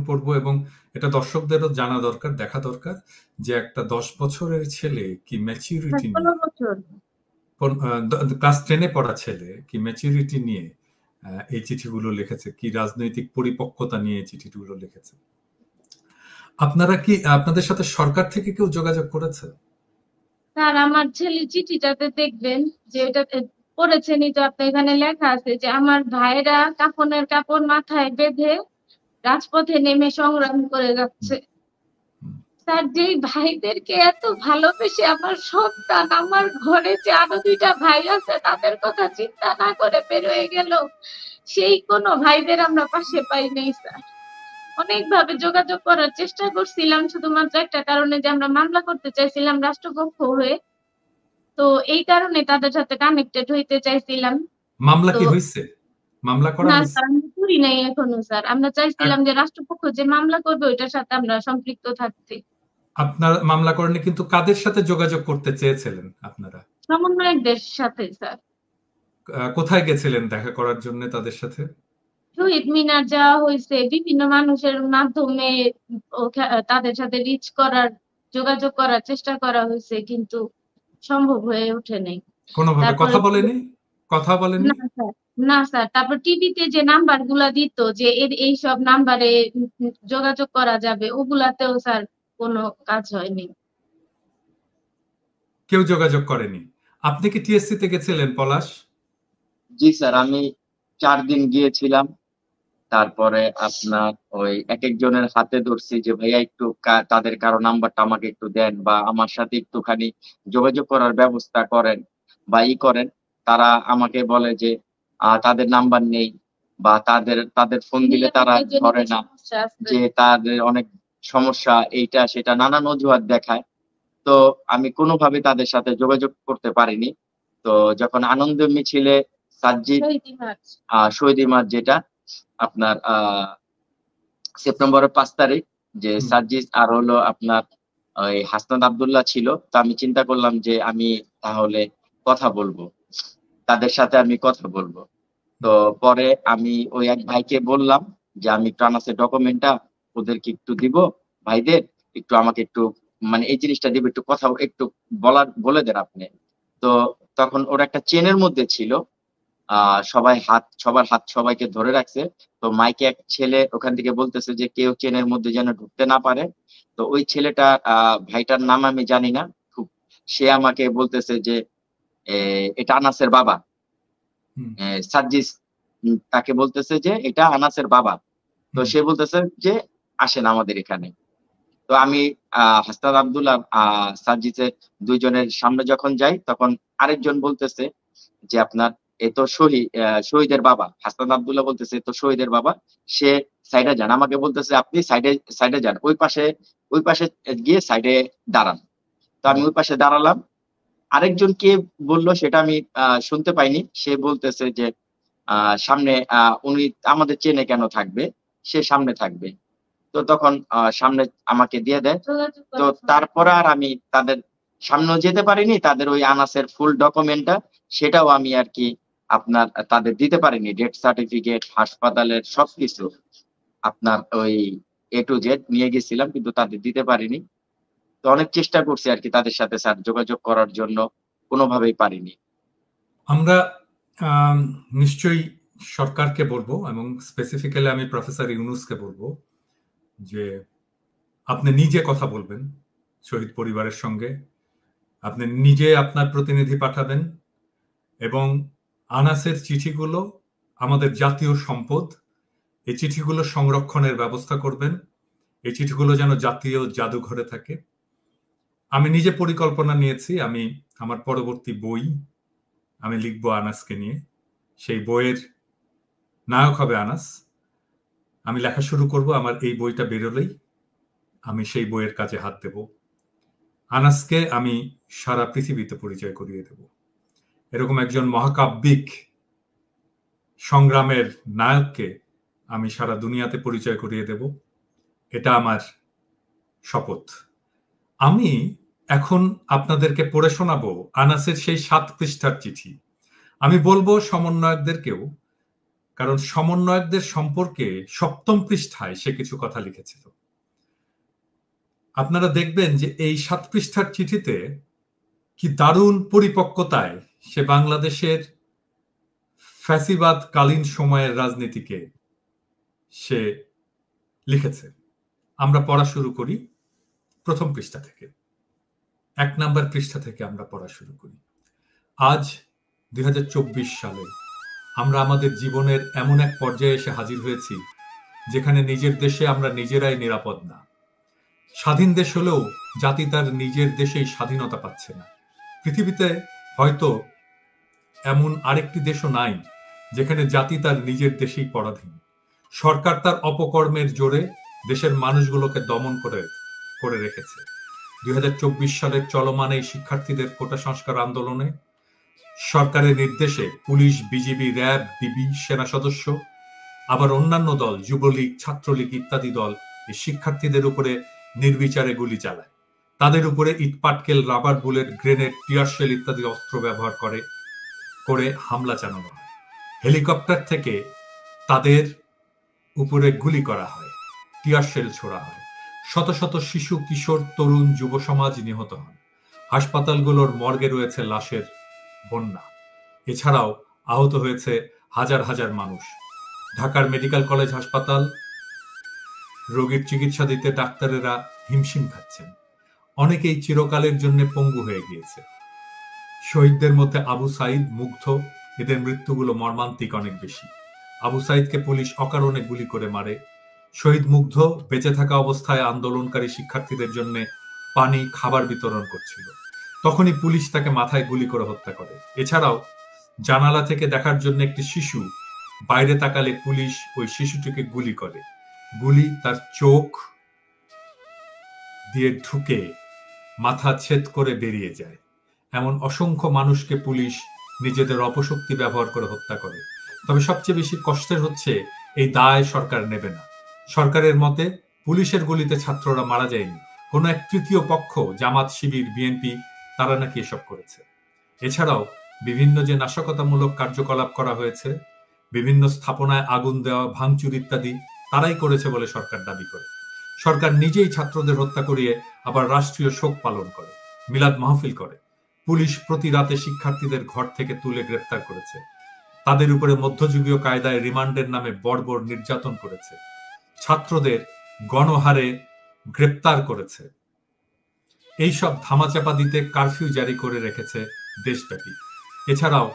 পড়বো, এবং এটা দর্শকদেরও জানা দরকার, দেখা দরকার যে একটা 10 বছরের ছেলে কি ম্যাচিউরিটি 16 নিয়ে, বছর। ক্লাস 10-এ পড়া ছেলে কি ম্যাচিউরিটি নিয়ে এই চিঠিগুলো লিখেছে, কি রাজনৈতিক পরিপক্কতা নিয়ে এই চিঠিগুলো লিখেছে। আপনারা কি, আপনাদের সাথে সরকার থেকে কেউ যোগাযোগ করেছে? স্যার আমার ছেলে চিঠিটাতে দেখবেন যে এটা পড়েছেনই তো আপনি, এখানে লেখা আছে যে আমার ভাইরা কাফনের কাপড় মাথায় বেঁধে রাজপথে নেমে সংগ্রাম করে যাচ্ছে। স্যার যেই ভাইদেরকে এত ভালোবেসে আমার সন্তান, আমার ঘরে যে আরো 2টা ভাই আছে তাদের কথা চিন্তা না করে বের হয়ে গেল, সেই কোনো ভাইদের আমরা পাশে পাই নাই স্যার। অনেকভাবে যোগাযোগ করার চেষ্টা করছিলাম, শুধুমাত্র একটা কারণে যে আমরা মামলা করতে চাইছিলাম রাষ্ট্রপক্ষ হয়ে, তো এই কারণে তাদের সাথে কানেক্টেড হইতে চাইছিলাম। মামলা তো কি হয়েছে? মামলা করা না হয়েছে? স্যার আমরা করি নাই এখনো স্যার, আমরা চাইছিলাম যে রাষ্ট্রপক্ষ যে মামলা করবে ওইটার সাথে আমরা সম্পৃক্ত থাকতে। আপনারা মামলা করেননি, কিন্তু কাদের সাথে যোগাযোগ করতে চেয়েছিলেন আপনারা? সমন্বয়কদের সাথে স্যার। কোথায় গেছিলেন দেখা করার জন্য তাদের সাথে? শহীদ মিনার যাওয়া হয়েছে, বিভিন্ন মানুষের মাধ্যমে তাদের সাথে রিচ করার, যোগাযোগ করার চেষ্টা করা হয়েছে, কিন্তু সম্ভব হয়ে ওঠে নাই। কোনোভাবে তারপরে কথা বলেনি? কথা বলেনি? না স্যার, না স্যার, তারপর টিভিতে যে নাম্বার গুলা দিত যে এই সব নাম্বারে যোগাযোগ করা যাবে, ওগুলাতেও স্যার কোনো কাজ হয়নি। কেউ যোগাযোগ করেনি। আপনি কি টিএসসি তে গেছিলেন পলাশ? জি স্যার, আমি 4 দিন গিয়েছিলাম। তারপরে আপনার ওই একেকজনের হাতে ধরছি যে ভাইয়া একটু তাদের কারো নাম্বারটা আমাকে একটু দেন বা আমার সাথে একটুখানি যোগাযোগ করার ব্যবস্থা করেন বা করেন। তারা আমাকে বলে যে তাদের নাম্বার নেই বা তাদের ফোন দিলে তারা ধরে না, সমস্যা আছে। যে তাদের অনেক সমস্যা, এইটা সেটা নানান অজুহাত দেখায়। তো আমি কোনোভাবে তাদের সাথে যোগাযোগ করতে পারিনি। তো যখন আনন্দ মিছিলে সাজ্জিদ শহীদ মিনার। শহীদ মাঠ যেটা আপনার সেপ্টেম্বরের 5 তারিখ যে হুম। সার্জিস আর হলো আপনার ওই হাসনাত আব্দুল্লাহ ছিল। তো আমি চিন্তা করলাম যে আমি তাহলে কথা বলবো, তাদের সাথে আমি কথা বলবো। তো পরে আমি ওই এক ভাইকে বললাম যে আমি একটু আনাসের ডকুমেন্টটা ওদেরকে একটু দিব, ভাইদের একটু আমাকে একটু মানে এই জিনিসটা দিব, একটু কথা একটু বলে দেন আপনি। তো তখন ওরা একটা চেনের মধ্যে ছিল, সবার হাত সবাইকে ধরে রাখছে। তো মাইকে এক ছেলে ওখান থেকে বলতেছে যে কেউ চেনের মধ্যে যেন ঢুকতে না পারে। তো ওই ছেলেটা ভাইটার নাম আমি জানি না খুব, সে আমাকে বলতেছে যে এটা আনাসের বাবা। হুম। সার্জিস তাকে বলতেছে যে এটা আনাসের বাবা। তো হুম। সে বলতেছে যে আসেন আমাদের এখানে। তো আমি হাসনাত আব্দুল্লাহ সার্জিসের দুইজনের সামনে যখন যাই তখন আরেকজন বলতেছে যে আপনার এ তো শহীদের বাবা। হাসনাত আব্দুল্লাহ বলতেছে এ তো শহীদের বাবা। সে সাইডে যান। আমাকে বলতেছে আপনি সাইডে যান। ওই পাশে গিয়ে সাইডে দাঁড়ান। তো আমি ওই পাশে দাঁড়ালাম। আরেকজন কে বলল সেটা আমি শুনতে পাইনি। সে বলতেছে যে সামনে উনি আমাদের চেনে কেন থাকবে? সে সামনে থাকবে। তো তখন সামনে আমাকে দিয়ে দেয়। তো তারপরে আর আমি তাদের সামনেও যেতে পারিনি। তাদের ওই আনাসের ফুল ডকুমেন্টটা সেটাও আমি আরকি আপনার তাদের দিতে পারিনি। ডেথ সার্টিফিকেট, হাসপাতালের সবকিছু আপনার ওই A to Z নিয়ে গেছিলাম কিন্তু তাদের দিতে পারিনি। তো অনেক চেষ্টা করছি আরকি তাদের সাথে স্যার যোগাযোগ করার জন্য। কোনোভাবেই পারিনি। আমরা আম নিশ্চয়ই সরকারকে বলবো এবং স্পেসিফিক্যালি আমি প্রফেসর ইউনূসকে বলবো যে আপনি নিজে কথা বলবেন শহীদ পরিবারের সঙ্গে। আপনি নিজে আপনার প্রতিনিধি পাঠাবেন এবং আনাসের চিঠিগুলো আমাদের জাতীয় সম্পদ। এই চিঠিগুলো সংরক্ষণের ব্যবস্থা করবেন। এই চিঠিগুলো যেন জাতীয় জাদুঘরে থাকে। আমি নিজে পরিকল্পনা নিয়েছি, আমি আমার পরবর্তী বই আমি লিখবো আনাসকে নিয়ে। সেই বইয়ের নায়ক হবে আনাস। আমি লেখা শুরু করব, আমার এই বইটা বেরোলেই আমি সেই বইয়ের কাজে হাত দেব। আনাসকে আমি সারা পৃথিবীতে পরিচয় করিয়ে দেব। এরকম একজন মহাকাব্যিক সংগ্রামের নায়ককে আমি সারা দুনিয়াতে পরিচয় করিয়ে দেব। এটা আমার শপথ। আমি এখন আপনাদেরকে পড়ে শোনাবো আনাসের সেই 7 পৃষ্ঠার চিঠি। আমি বলবো সমন্বয়কদেরকেও, কারণ সমন্বয়কদের সম্পর্কে 7ম পৃষ্ঠায় সে কিছু কথা লিখেছিল। আপনারা দেখবেন যে এই 7 পৃষ্ঠার চিঠিতে কি দারুণ পরিপক্কতায় সে বাংলাদেশের ফ্যাসিবাদকালীন সময়ের রাজনীতিকে সে লিখেছে। আমরা পড়া শুরু করি প্রথম পৃষ্ঠা থেকে। 1 নাম্বার পৃষ্ঠা থেকে আমরা পড়া শুরু করি। আজ 2024 সালে আমরা আমাদের জীবনের এমন এক পর্যায়ে এসে হাজির হয়েছি যেখানে নিজের দেশে আমরা নিজেরাই নিরাপদ না। স্বাধীন দেশ হলেও জাতি তার নিজের দেশেই স্বাধীনতা পাচ্ছে না। পৃথিবীতে হয়তো এমন আরেকটি দেশও নাই যেখানে জাতি তার নিজের দেশেই পরাধীন। সরকার তার অপকর্মের জোরে দেশের মানুষগুলোকে দমন করে রেখেছে। 2024 সালের চলমান এই শিক্ষার্থীদের কোটা সংস্কার আন্দোলনে সরকারের নির্দেশে পুলিশ, বিজিবি, র্যাব, ডিবি, সেনা সদস্য, আবার অন্যান্য দল, যুবলীগ, ছাত্রলীগ ইত্যাদি দল এই শিক্ষার্থীদের উপরে নির্বিচারে গুলি চালায়। তাদের উপরে ইটপাটকেল, রাবার বুলেট, গ্রেনেড, টিয়ারশেল ইত্যাদি অস্ত্র ব্যবহার করে হামলা চালানো হয়। হেলিকপ্টার থেকে তাদের উপরে গুলি করা হয়, টিয়ারশেল ছোড়া হয়। শত শত শিশু, কিশোর, তরুণ, যুব সমাজ নিহত হন। হাসপাতালগুলোর মর্গে রয়েছে লাশের বন্যা। এছাড়াও আহত হয়েছে হাজার হাজার মানুষ। ঢাকার মেডিকেল কলেজ হাসপাতাল রোগীর চিকিৎসা দিতে ডাক্তারেরা হিমশিম খাচ্ছেন। অনেকেই চিরকালের জন্য পঙ্গু হয়ে গিয়েছে। শহীদদের মধ্যে আবু সাইদ, মুগ্ধ, এদের মৃত্যুগুলো মর্মান্তিক অনেক বেশি। আবু সাইদকে পুলিশ অকারণে গুলি করে মারে। শহীদ মুগ্ধ বেঁচে থাকা অবস্থায় আন্দোলনকারী শিক্ষার্থীদের জন্য পানি, খাবার বিতরণ করছিল। তখনই পুলিশ তাকে মাথায় গুলি করে হত্যা করে। এছাড়াও জানালা থেকে দেখার জন্য একটি শিশু বাইরে তাকালে পুলিশ ওই শিশুটিকে গুলি করে। গুলি তার চোখ দিয়ে ঢুকে মাথা ছেদ করে বেরিয়ে যায়। এমন অসংখ্য মানুষকে পুলিশ নিজেদের অপশক্তি ব্যবহার করে হত্যা করে। তবে সবচেয়ে বেশি কষ্টের হচ্ছে এই দায় সরকার নেবে না। সরকারের মতে পুলিশের গুলিতে ছাত্ররা মারা যায়নি, কোনো এক তৃতীয় পক্ষ, জামাত, শিবির, বিএনপি, তারা নাকি এসব করেছে। এছাড়াও বিভিন্ন যে নাশকতামূলক কার্যকলাপ করা হয়েছে, বিভিন্ন স্থাপনায় আগুন দেওয়া, ভাঙচুর ইত্যাদি তারাই করেছে বলে সরকার দাবি করে। সরকার নিজেই ছাত্রদের হত্যা করিয়ে আবার রাষ্ট্রীয় শোক পালন করে, মিলাদ মাহফিল করে। পুলিশ প্রতি রাতে শিক্ষার্থীদের ঘর থেকে তুলে গ্রেপ্তার করেছে, তাদের উপরে মধ্যযুগীয় কায়দায় রিমান্ডের নামে বর্বর নির্যাতন করেছে, ছাত্রদের গণহারে গ্রেপ্তার করেছে। এইসব ধামাচাপা দিতে কারফিউ জারি করে রেখেছে দেশব্যাপী। এছাড়াও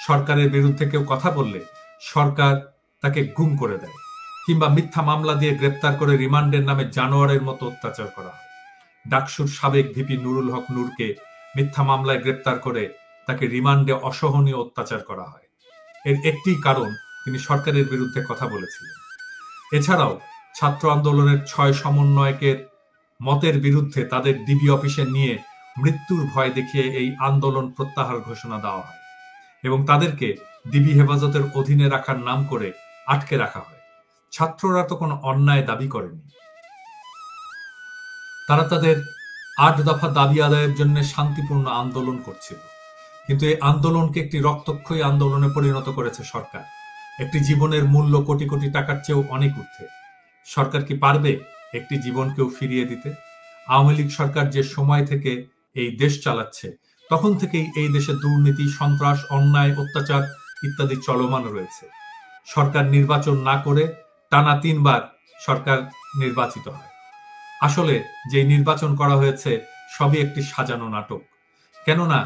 সরকারের বিরুদ্ধে কেউ কথা বললে সরকার তাকে গুম করে দেয়, কিংবা মিথ্যা মামলা দিয়ে গ্রেপ্তার করে রিমান্ডের নামে জানোয়ারের মতো অত্যাচার করা হয়। ডাকসুর সাবেক ভিপি নুরুল হক নূরকে মিথ্যা মামলায় গ্রেপ্তার করে তাকে রিমান্ডে অসহনীয় অত্যাচার করা হয়। এর একটি কারণ, তিনি সরকারের বিরুদ্ধে কথা বলেছিলেন। এছাড়াও ছাত্র আন্দোলনের 6 সমন্বয়কের মতের বিরুদ্ধে তাদের ডিবি অফিসে নিয়ে মৃত্যুর ভয় দেখিয়ে এই আন্দোলন প্রত্যাহার ঘোষণা দেওয়া হয় এবং তাদেরকে ডিবি হেফাজতের অধীনে রাখার নাম করে আটকে রাখা হয়। ছাত্ররা তো কোনো অন্যায় দাবি করেনি, তারা তাদের 8 দফা দাবি আদায়ের জন্য শান্তিপূর্ণ আন্দোলন করছিল। কিন্তু এই আন্দোলনকে একটি রক্তক্ষয়ী আন্দোলনে পরিণত করেছে সরকার। একটি জীবনের মূল্য কোটি কোটি টাকার চেয়েও অনেক ঊর্ধ্বে। সরকার কি পারবে একটি জীবনকেও ফিরিয়ে দিতে? আওয়ামী লীগ সরকার যে সময় থেকে এই দেশ চালাচ্ছে, তখন থেকেই এই দেশে দুর্নীতি, সন্ত্রাস, অন্যায়, অত্যাচার ইত্যাদি চলমান রয়েছে। সরকার নির্বাচন না করে টানা 3 বার সরকার নির্বাচিত হয়। আসলে যে নির্বাচন করা হয়েছে সবই একটি সাজানো নাটক। কেননা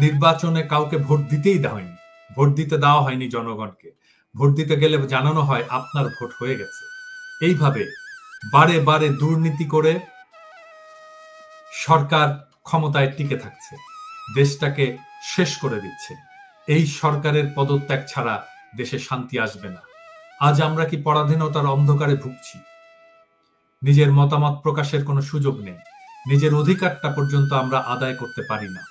নির্বাচনে কাউকে ভোট দিতেই দেওয়া হয়নি, ভোট দিতে দেওয়া হয়নি জনগণকে। ভোট দিতে গেলে জানানো হয় আপনার ভোট হয়ে গেছে। এইভাবে বারে বারে দুর্নীতি করে সরকার ক্ষমতায় টিকে থাকছে, দেশটাকে শেষ করে দিচ্ছে। এই সরকারের পদত্যাগ ছাড়া দেশে শান্তি আসবে না। আজ আমরা কি পরাধীনতার অন্ধকারে ভুগছি? নিজের মতামত প্রকাশের কোনো সুযোগ নেই, নিজের অধিকারটা পর্যন্ত আমরা আদায় করতে পারি না।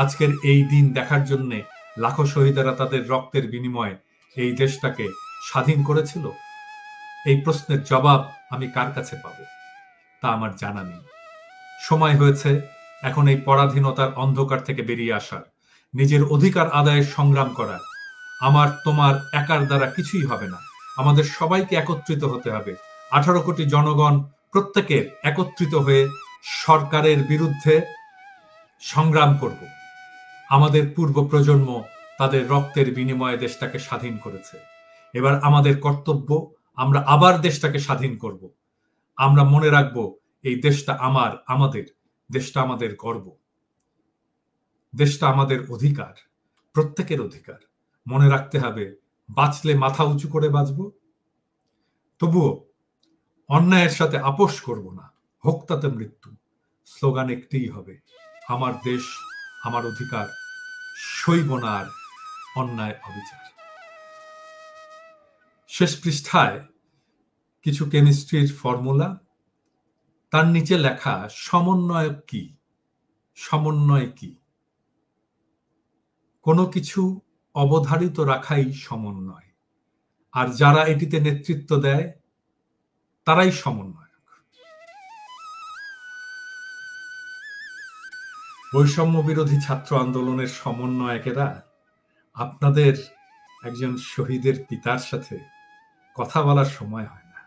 আজকের এই দিন দেখার জন্য লাখো শহীদেরা তাদের রক্তের বিনিময়ে এই দেশটাকে স্বাধীন করেছিল। এই প্রশ্নের জবাব আমি কার কাছে পাব তা আমার জানা নেই। সময় হয়েছে এখন এই পরাধীনতার অন্ধকার থেকে বেরিয়ে আসার, নিজের অধিকার আদায়ের সংগ্রাম করার। আমার তোমার একার দ্বারা কিছুই হবে না, আমাদের সবাইকে একত্রিত হতে হবে। 18 কোটি জনগণ প্রত্যেকের একত্রিত হয়ে সরকারের বিরুদ্ধে সংগ্রাম করব। আমাদের পূর্ব প্রজন্ম তাদের রক্তের বিনিময়ে দেশটাকে স্বাধীন করেছে। এবার আমাদের কর্তব্য, আমরা আবার দেশটাকে স্বাধীন করব। আমরা মনে রাখব এই দেশটা আমাদের দেশটা আমাদের গর্ব, দেশটা আমাদের অধিকার, প্রত্যেকের অধিকার। মনে রাখতে হবে, বাঁচলে মাথা উঁচু করে বাঁচব, তবুও অন্যায়ের সাথে আপোষ করব না, হোক তাতে মৃত্যু। স্লোগান একটিই হবে, আমার দেশ, আমার অধিকার, সইব না আর অন্যায় অবিচার। শেষ পৃষ্ঠায় কিছু কেমিস্ট্রির ফর্মুলা, তার নিচে লেখা সমন্বয় কি। সমন্বয় কি? কোনো কিছু অবধারিত রাখাই সমন্বয়, আর যারা এটিতে নেতৃত্ব দেয় তারাই সমন্বয়ক। বৈষম্য বিরোধী ছাত্র আন্দোলনের সমন্বয়কেরা আপনাদের একজন শহীদের পিতার সাথে কথা বলার সময় হয় না,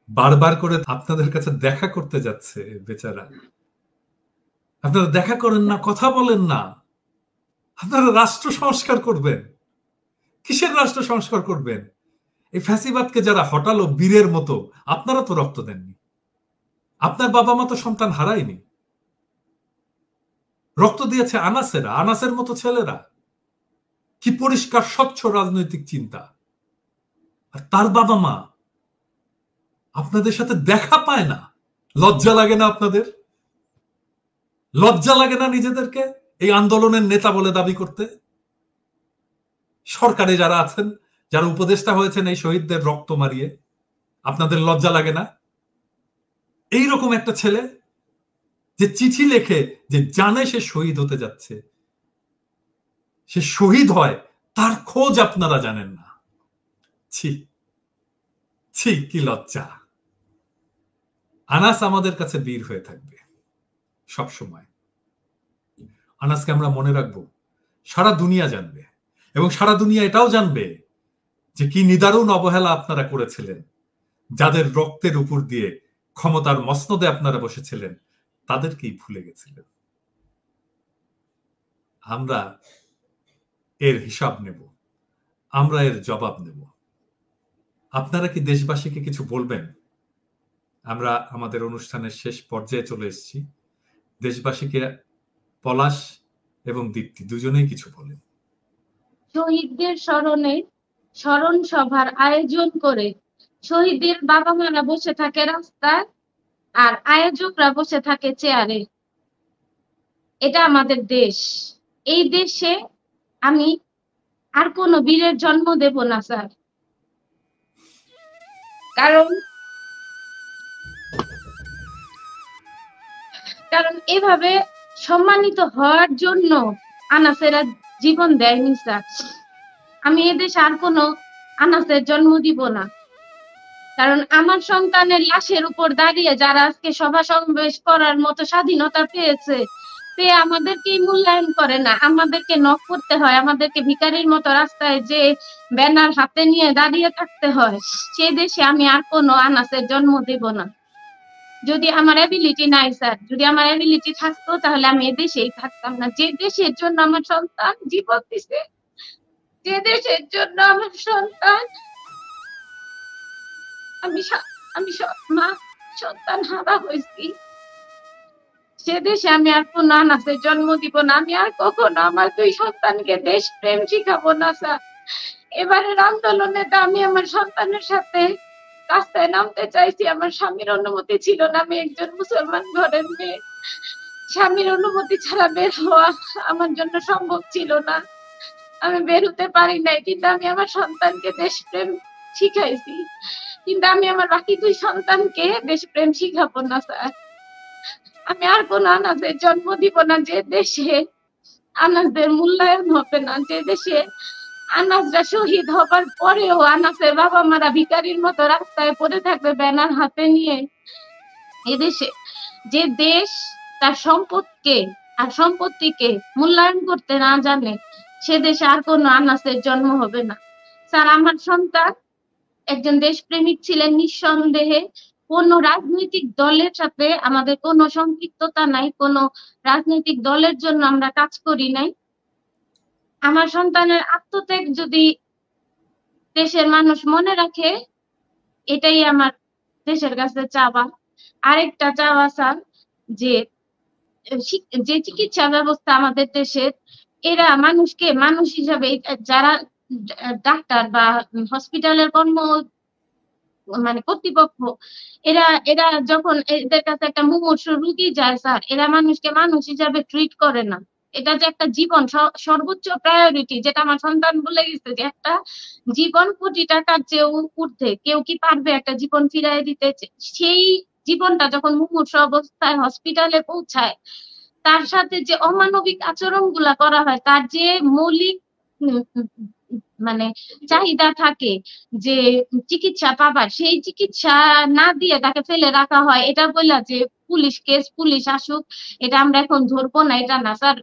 বারবার করে আপনাদের কাছে দেখা করতে যাচ্ছে বেচারা। আপনারা দেখা করেন না, কথা বলেন না। আপনারা রাষ্ট্র সংস্কার করবেন, কিসের রাষ্ট্র সংস্কার করবেন? এই ফ্যাসিবাদকে যারা হটালো বীরের মতো, আপনারা তো রক্ত দেননি, আপনার বাবা মা তো সন্তান হারায়নি, রক্ত দিয়েছে আনাসেরা, আনাসের মতো ছেলেরা। কি পরিষ্কার স্বচ্ছ রাজনৈতিক চিন্তা। আর তার বাবা মা আপনাদের সাথে দেখা পায় না। লজ্জা লাগে না আপনাদের? লজ্জা লাগে না নিজেদেরকে এই আন্দোলনের নেতা বলে দাবি করতে? সরকারে যারা আছেন, যারা উপদেষ্টা হয়েছেন এই শহীদদের রক্ত মারিয়ে, আপনাদের লজ্জা লাগে না? এইরকম একটা ছেলে যে চিঠি লেখে, যে জানে সে শহীদ হতে যাচ্ছে, সে শহীদ হয়, তার খোঁজ আপনারা জানেন না। ছি ছি, কি লজ্জা। আনাস আমাদের কাছে বীর হয়ে থাকবে সব সময়। আনাসকে আমরা মনে রাখবো, সারা দুনিয়া জানবে, এবং সারা দুনিয়া এটাও জানবে যে কি নিদারুণ অবহেলা আপনারা করেছিলেন। যাদের রক্তের উপর দিয়ে ক্ষমতার মসনদে আপনারা বসেছিলেন তাদেরকেই ভুলে গেছিলেন। আমরা এর হিসাব নেব, আমরা এর জবাব নেব। আপনারা কি দেশবাসীকে কিছু বলবেন? আমরা আমাদের অনুষ্ঠানের শেষ পর্যায়ে চলে এসেছি। দেশবাসীকে পলাশ এবং দীপ্তি দুজনেই কিছু বলেন। শহীদদের স্মরণে স্মরণ সভার আয়োজন করে শহীদদের বাবা মারা বসে থাকে রাস্তায়, আর আয়োজকরা বসে থাকে চেয়ারে। এটা আমাদের দেশ। এই দেশে আমি আর কোনো বীরের জন্ম দেব না স্যার। কারণ এভাবে সম্মানিত হওয়ার জন্য আনাসেরা জীবন দেয়নি স্যার। আমি এদেশে আর কোনো আনাসের জন্ম দিব না। কারণ আমার সন্তানের লাশের উপর দাঁড়িয়ে যারা আজকে সভা সমাবেশ করার মতো স্বাধীনতা পেয়েছে, পেয়ে আমাদেরকে মূল্যায়ন করে না, আমাদেরকে নক করতে হয়, আমাদেরকে ভিখারির মতো রাস্তায় যে ব্যানার হাতে নিয়ে দাঁড়িয়ে থাকতে হয়, সেই দেশে আমি আর কোনো আনাসের জন্ম দেব না। যদি আমার অ্যাবিলিটি নাই স্যার, যদি আমার অ্যাবিলিটি থাকতো তাহলে আমি এদেশেই থাকতাম না। যে দেশের জন্য আমার সন্তান জীবন দিছে, যে দেশের জন্য আমার সন্তান আমি মা সন্তান হারা হয়েছি, সে দেশে আমি আর কোনো আনাসের জন্ম দিব না। আমি আর কখনো আমার দুই সন্তানকে দেশ প্রেম শিখাবো না স্যার। এবারের আন্দোলনে তো আমি আমার সন্তানের সাথে রাস্তায় নামতে চাইছি, আমার স্বামীর অনুমতি ছিল না। আমি একজন মুসলমান ঘরের মেয়ে, স্বামীর অনুমতি ছাড়া বের হওয়া আমার জন্য সম্ভব ছিল না, আমি বের হতে পারি নাই। কিন্তু আমি আমার সন্তানকে দেশপ্রেম শিখাইছি, কিন্তু আমি আমার বাকি দুই সন্তানকে দেশপ্রেম শিখাবো না স্যার। আমি আর কোন আনাসের জন্ম দিব না যে দেশে আনাসদের মূল্যায়ন হবে না, যে দেশে আনাসরা শহীদ হবার পরেও আনাসের বাবা মারা ভিখারির মতো রাস্তায় পড়ে থাকবে ব্যানার হাতে নিয়ে। এদেশে যে দেশ তার সম্পত্তিকে মূল্যায়ন করতে না জানে, সে দেশে আর কোনো আনাসের জন্ম হবে না স্যার। আমার সন্তান একজন দেশপ্রেমিক ছিলেন নিঃসন্দেহে। কোন রাজনৈতিক দলের সাথে আমাদের কোনো সম্পৃক্ততা নাই, কোনো রাজনৈতিক দলের জন্য আমরা কাজ করি নাই। আমার সন্তানের আত্মত্যাগ যদি দেশের মানুষ মনে রাখে, এটাই আমার দেশের কাছে চাওয়া। আরেকটা চাওয়া স্যার, যে চিকিৎসা ব্যবস্থা আমাদের দেশের, এরা মানুষকে মানুষ হিসাবে, যারা ডাক্তার বা হসপিটালের কর্তৃপক্ষ, এরা যখন এদের কাছে একটা মুমূর্ষু রোগী যায় স্যার, এরা মানুষকে মানুষ হিসাবে ট্রিট করে না। এটা যে একটা জীবন, সর্বোচ্চ প্রায়োরিটি, যেটা আমার সন্তান বলে গেছে যে একটা জীবন কোটি টাকার চেয়েও ঊর্ধ্বে। কেউ কি পারবে একটা জীবন ফিরাই দিতে? সেই জীবনটা যখন মুমূর্ষু অবস্থায় হসপিটালে পৌঁছায়, তার সাথে যে অমানবিক আচরণ গুলা করা হয়, তার যে মৌলিক চাহিদা থাকে যে চিকিৎসা পাবার, সেই চিকিৎসা না দিয়ে তাকে ফেলে রাখা হয়। এটা বললা যে পুলিশ কেস, পুলিশ আসুক, এটা আমরা এখন ধরবো না, এটা না স্যার।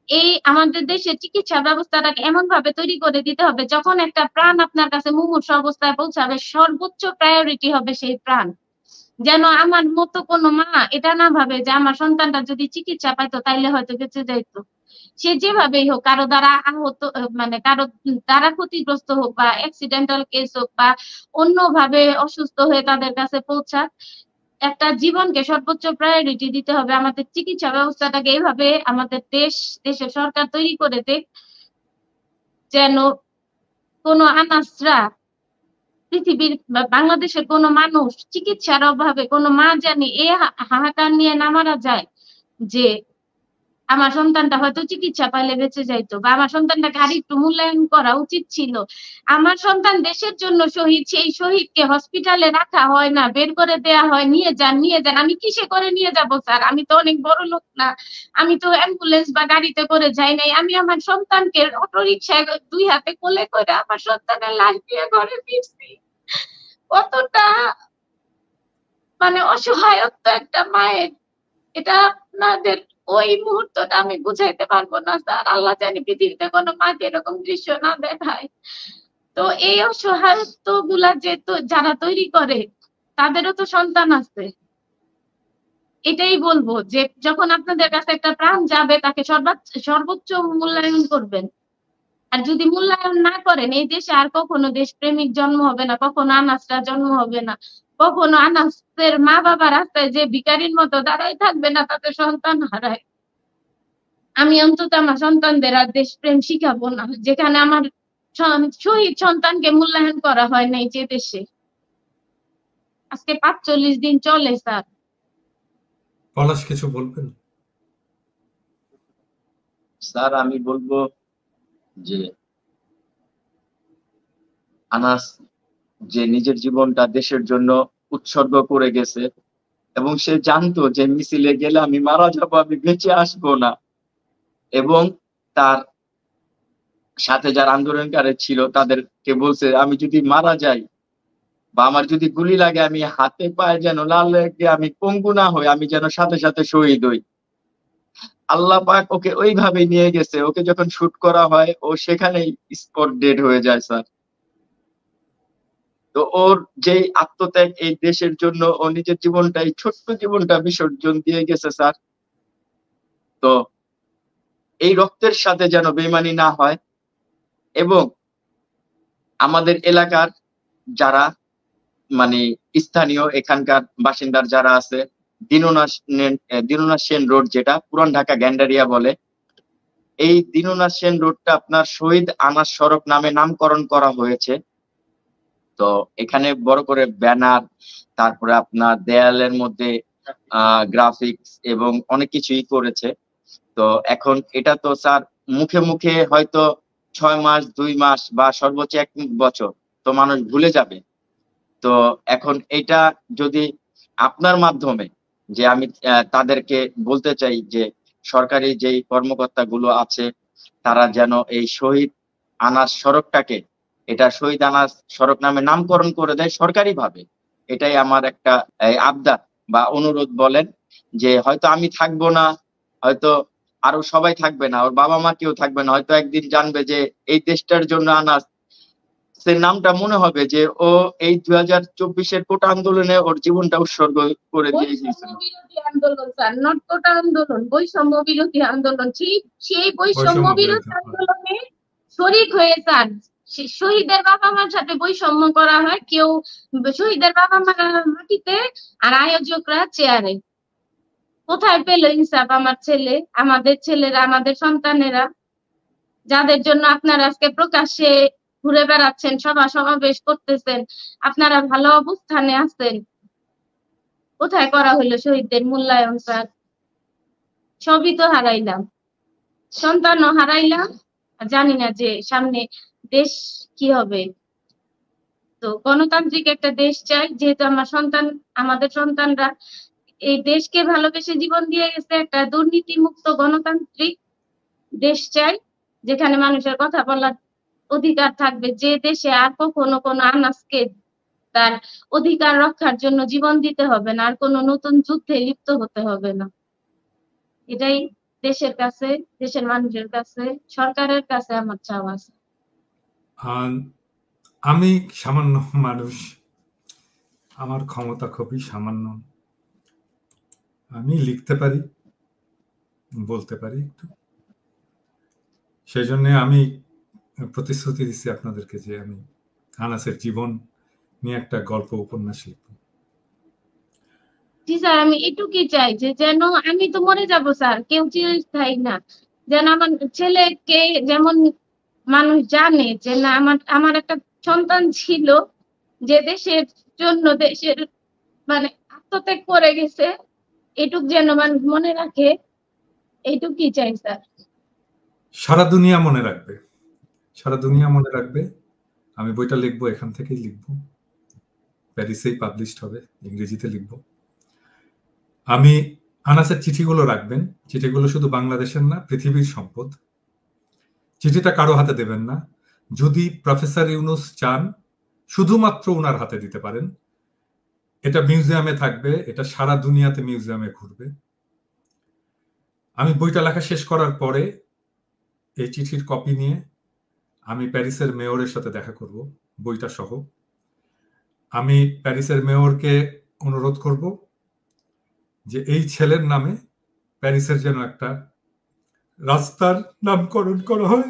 এই আমাদের দেশের চিকিৎসা ব্যবস্থাটাকে এমন ভাবে তৈরি করে দিতে হবে, যখন একটা প্রাণ আপনার কাছে মুমূর্ষু অবস্থায় পৌঁছাবে, সর্বোচ্চ প্রায়োরিটি হবে সেই প্রাণ। যেন আমার মতো কোনো মা এটা না ভাবে যে আমার সন্তানটা যদি চিকিৎসা পাইতো তাইলে হয়তো বেঁচে যাইতো। সে যেভাবেই হোক, কারো দ্বারা আহত, কারো দ্বারা ক্ষতিগ্রস্ত হোক, বা অ্যাক্সিডেন্টাল কেস হোক, বা অন্যভাবে অসুস্থ হয়ে তাদের কাছে পৌঁছাক, একটা জীবনকে সর্বোচ্চ প্রায়োরিটি দিতে হবে। আমাদের চিকিৎসা ব্যবস্থাটাকে এইভাবে আমাদের দেশের সরকার তৈরি করে দেয় যেন কোনো আনাসরা, পৃথিবীর বাংলাদেশের কোনো মানুষ চিকিৎসার অভাবে, কোনো মা জানি এই হাহাকার নিয়ে না মারা যায় যে আমার সন্তানটা হয়তো চিকিৎসা পাইলে বেঁচে যাইতো, বা আমার সন্তানটাকে আর একটু মূল্যায়ন করা উচিত ছিল। আমার সন্তান দেশের জন্য শহীদ, সেই শহীদকে হসপিটালে রাখা হয় না, বের করে দেয়া হয়, নিয়ে যান নিয়ে যান। আমি কিসে করে নিয়ে যাব স্যার? আমি তো অনেক বড় লোক না, আমি তো অ্যাম্বুলেন্স বা গাড়িতে করে যাই নাই। আমি আমার সন্তানকে অটো রিক্সায় দুই হাতে কোলে করে আমার সন্তানের লাশ দিয়ে ঘরে ফিরছি। কতটা মানে অসহায়ত্ব একটা মায়ের, এটা আপনাদের ওই মুহূর্তটা আমি বুঝাইতে পারবো না স্যার। আল্লাহ জানি পৃথিবীতে কোনো মাকে এরকম দৃশ্য না দেখায়। তো এই অসহায়ত্ব গুলা যে তো যারা তৈরি করে তাদেরও তো সন্তান আছে। এটাই বলবো যে যখন আপনাদের কাছে একটা প্রাণ যাবে তাকে সর্বোচ্চ মূল্যায়ন করবেন। আর যদি মূল্যায়ন না করেন এই দেশে আর কখনো দেশপ্রেমিক জন্ম হবে না, কখনো আনাসরা জন্ম হবে না, কখনো আনাসের মা বাবা রাস্তায় যে ভিখারির মতো দাঁড়াই থাকবে না, তাতে সন্তান হারায়। আমি অন্তত আমার সন্তানদের আর দেশপ্রেম শিখাবো না যেখানে আমার শহীদ সন্তানকে মূল্যায়ন করা হয় নাই যে দেশে। আজকে ৪৫ দিন চলে স্যার। পলাশ কিছু বলবেন? স্যার আমি বলবো যে আনাস যে নিজের জীবনটা দেশের জন্য উৎসর্গ করে গেছে এবং সে জানতো যে মিছিলে গেলে আমি মারা যাবো, আমি বেঁচে আসবো না, এবং তার সাথে যারা আন্দোলনকারী ছিল তাদেরকে বলছে আমি যদি মারা যাই বা আমার যদি গুলি লাগে আমি হাতে পায়ে যেন লাল লেগে আমি পঙ্গু না হই, আমি যেন সাথে সাথে শহীদ হই। আল্লাহ পাক ওকে ওইভাবে নিয়ে গেছে, ওকে যখন শুট করা হয় ও সেখানেই স্পট ডেড হয়ে যায় স্যার। তো ওর যে আত্মত্যাগ এই দেশের জন্য, ও নিজের জীবনটা এই ছোট্ট জীবনটা বিসর্জন দিয়ে গেছে স্যার। তো এই রক্তের সাথে যেন বেইমানি না হয়, এবং আমাদের এলাকার যারা মানে স্থানীয় এখানকার বাসিন্দার যারা আছে, দীননাথ সেন রোড যেটা পুরান ঢাকা গ্যান্ডারিয়া বলে, এই দীননাথ সেন রোডটা আপনার শহীদ আনাস সড়ক নামে নামকরণ করা হয়েছে। তো এখানে বড় করে ব্যানার, তারপরে আপনার দেয়ালের মধ্যে গ্রাফিক্স এবং অনেক কিছুই করেছে। তো এখন এটা তো স্যার মুখে মুখে হয়তো 6 মাস 2 মাস বা সর্বোচ্চ 1 বছর তো মানুষ ভুলে যাবে। তো এখন এটা যদি আপনার মাধ্যমে, যে আমি তাদেরকে বলতে চাই যে সরকারি যেই কর্মকর্তা গুলো আছে তারা যেন এই শহীদ আনাস সড়কটাকে এটা শহীদ আনাস সড়ক নামে নামকরণ করে দেয় সরকারি ভাবে। এটাই আমার একটা আবদার বা অনুরোধ বলেন, যে হয়তো আমি থাকবো না, হয়তো আরো সবাই থাকবে না, ওর বাবা মা কেউ থাকবে না, হয়তো একদিন জানবে যে এই দেশটার জন্য আনাস সে নামটা মনে হবে যে ও এই 2024-এর কোটা আন্দোলনে ওর জীবনটা উৎসর্গ করে দিয়ে গিয়েছিল। বৈষম্য বিরোধী আন্দোলন স্যার, নট কোটা আন্দোলন, বৈষম্য বিরোধী আন্দোলন। সেই বৈষম্য বিরোধী আন্দোলনে শরীক হয়ে স্যার শহীদের বাবা মার সাথে বৈষম্য করা হয়। কেউ শহীদের বাবা মারা মাটিতে আর আয়োজকরা চেয়ারে। কোথায় পেল ইনসাফ আমার ছেলে, আমাদের ছেলেরা, আমাদের সন্তানেরা, যাদের জন্য আপনারা আজকে প্রকাশ্যে ঘুরে বেড়াচ্ছেন, সভা সমাবেশ করতেছেন, আপনারা ভালো অবস্থানে আছেন, কোথায় করা হইলো শহীদদের মূল্যায়ন স্যার? সবই তো হারাইলাম, সন্তানও হারাইলাম, জানি না যে সামনে দেশ কি হবে। তো গণতান্ত্রিক একটা দেশ চাই, যেহেতু আমাদের সন্তানরা এই দেশকে ভালোবেসে জীবন দিয়ে গেছে। একটা দুর্নীতি মুক্ত গণতান্ত্রিক দেশ চাই, যেখানে মানুষের কথা বলার অধিকার থাকবে, যে দেশে আর কখনো কোনো আনাসকে তার অধিকার রক্ষার জন্য জীবন দিতে হবে না, আর কোনো নতুন যুদ্ধে লিপ্ত হতে হবে না। এটাই দেশের কাছে, দেশের মানুষের কাছে, সরকারের কাছে আমার চাওয়া আছে। আমি সামান্য মানুষ, আমার ক্ষমতা খুবই সামান্য, আমি লিখতে পারি, বলতে পারি একটু, সেই জন্য আমি প্রতিশ্রুতি দিচ্ছি আপনাদেরকে যে আমি আনাসের জীবন নিয়ে একটা গল্প উপন্যাস লিখব। জি স্যার, আমি এটুকুই চাই যে যেন আমি তো মরে যাব স্যার, কেউ চিরস্থায়ী না, যেন আমার ছেলেকে যেমন মানুষ জানে যে না আমার একটা সন্তান ছিল যে দেশের জন্য, দেশের মানে আত্মত্যাগ করে গেছে, এটুক যেন মানুষ মনে রাখে, এইটুকুই চাই স্যার। সারা দুনিয়া মনে রাখবে, সারা দুনিয়া মনে রাখবে। আমি বইটা লিখবো, এখান থেকেই লিখবো, প্যারিসেই পাবলিশড হবে, ইংরেজিতে লিখবো। আমি আনাসের চিঠিগুলো রাখবেন, চিঠিগুলো শুধু বাংলাদেশের না, পৃথিবীর সম্পদ। চিঠিটা কারো হাতে দেবেন না। যদি প্রফেসর ইউনুস চান শুধুমাত্র ওনার হাতে দিতে পারেন। এটা মিউজিয়ামে থাকবে, এটা সারা দুনিয়াতে মিউজিয়ামে ঘুরবে। আমি বইটা লেখা শেষ করার পরে এই চিঠির কপি নিয়ে আমি প্যারিসের মেয়রের সাথে দেখা করব, বইটা সহ। আমি প্যারিসের মেয়রকে অনুরোধ করব যে এই ছেলের নামে প্যারিসের যেন একটা রাস্তার নামকরণ করা হয়।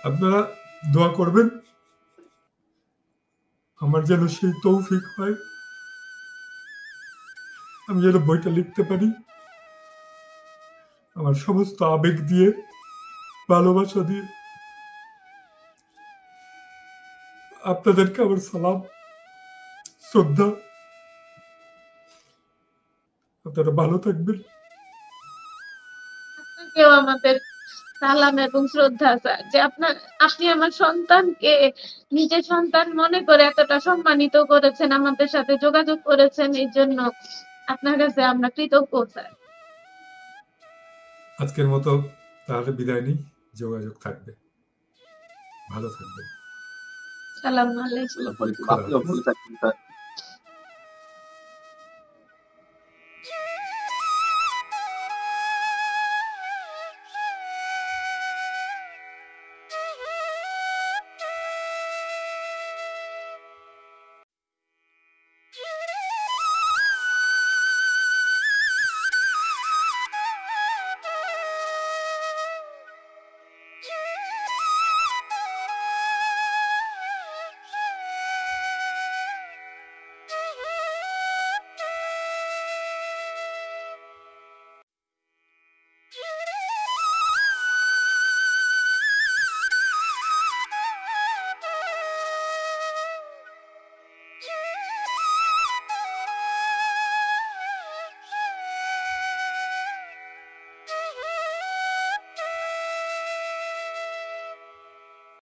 আপনারা দোয়া করবেন আমার যেন সেই তৌফিক হয়, আমি যেন বইটা লিখতে পারি আমার সমস্ত আবেগ দিয়ে, ভালোবাসা দিয়ে। আপনাদেরকে আমার সালাম, শ্রদ্ধা। আপনারা ভালো থাকবেন। আপনাকেও আমাদের সালাম এবং শ্রদ্ধা স্যার, যে আপনি আমার সন্তানকে নিজের সন্তান মনে করে এতটা সম্মানিত করেছেন, আমাদের সাথে যোগাযোগ করেছেন, এই জন্য আপনার কাছে আমরা কৃতজ্ঞ স্যার। আজকের মতো তাহলে বিদায় নিই, যোগাযোগ থাকবে, ভালো থাকবেন। সালাম আলাইকুম। আসসালামু আলাইকুম। আপনিও ভালো থাকবেন স্যার।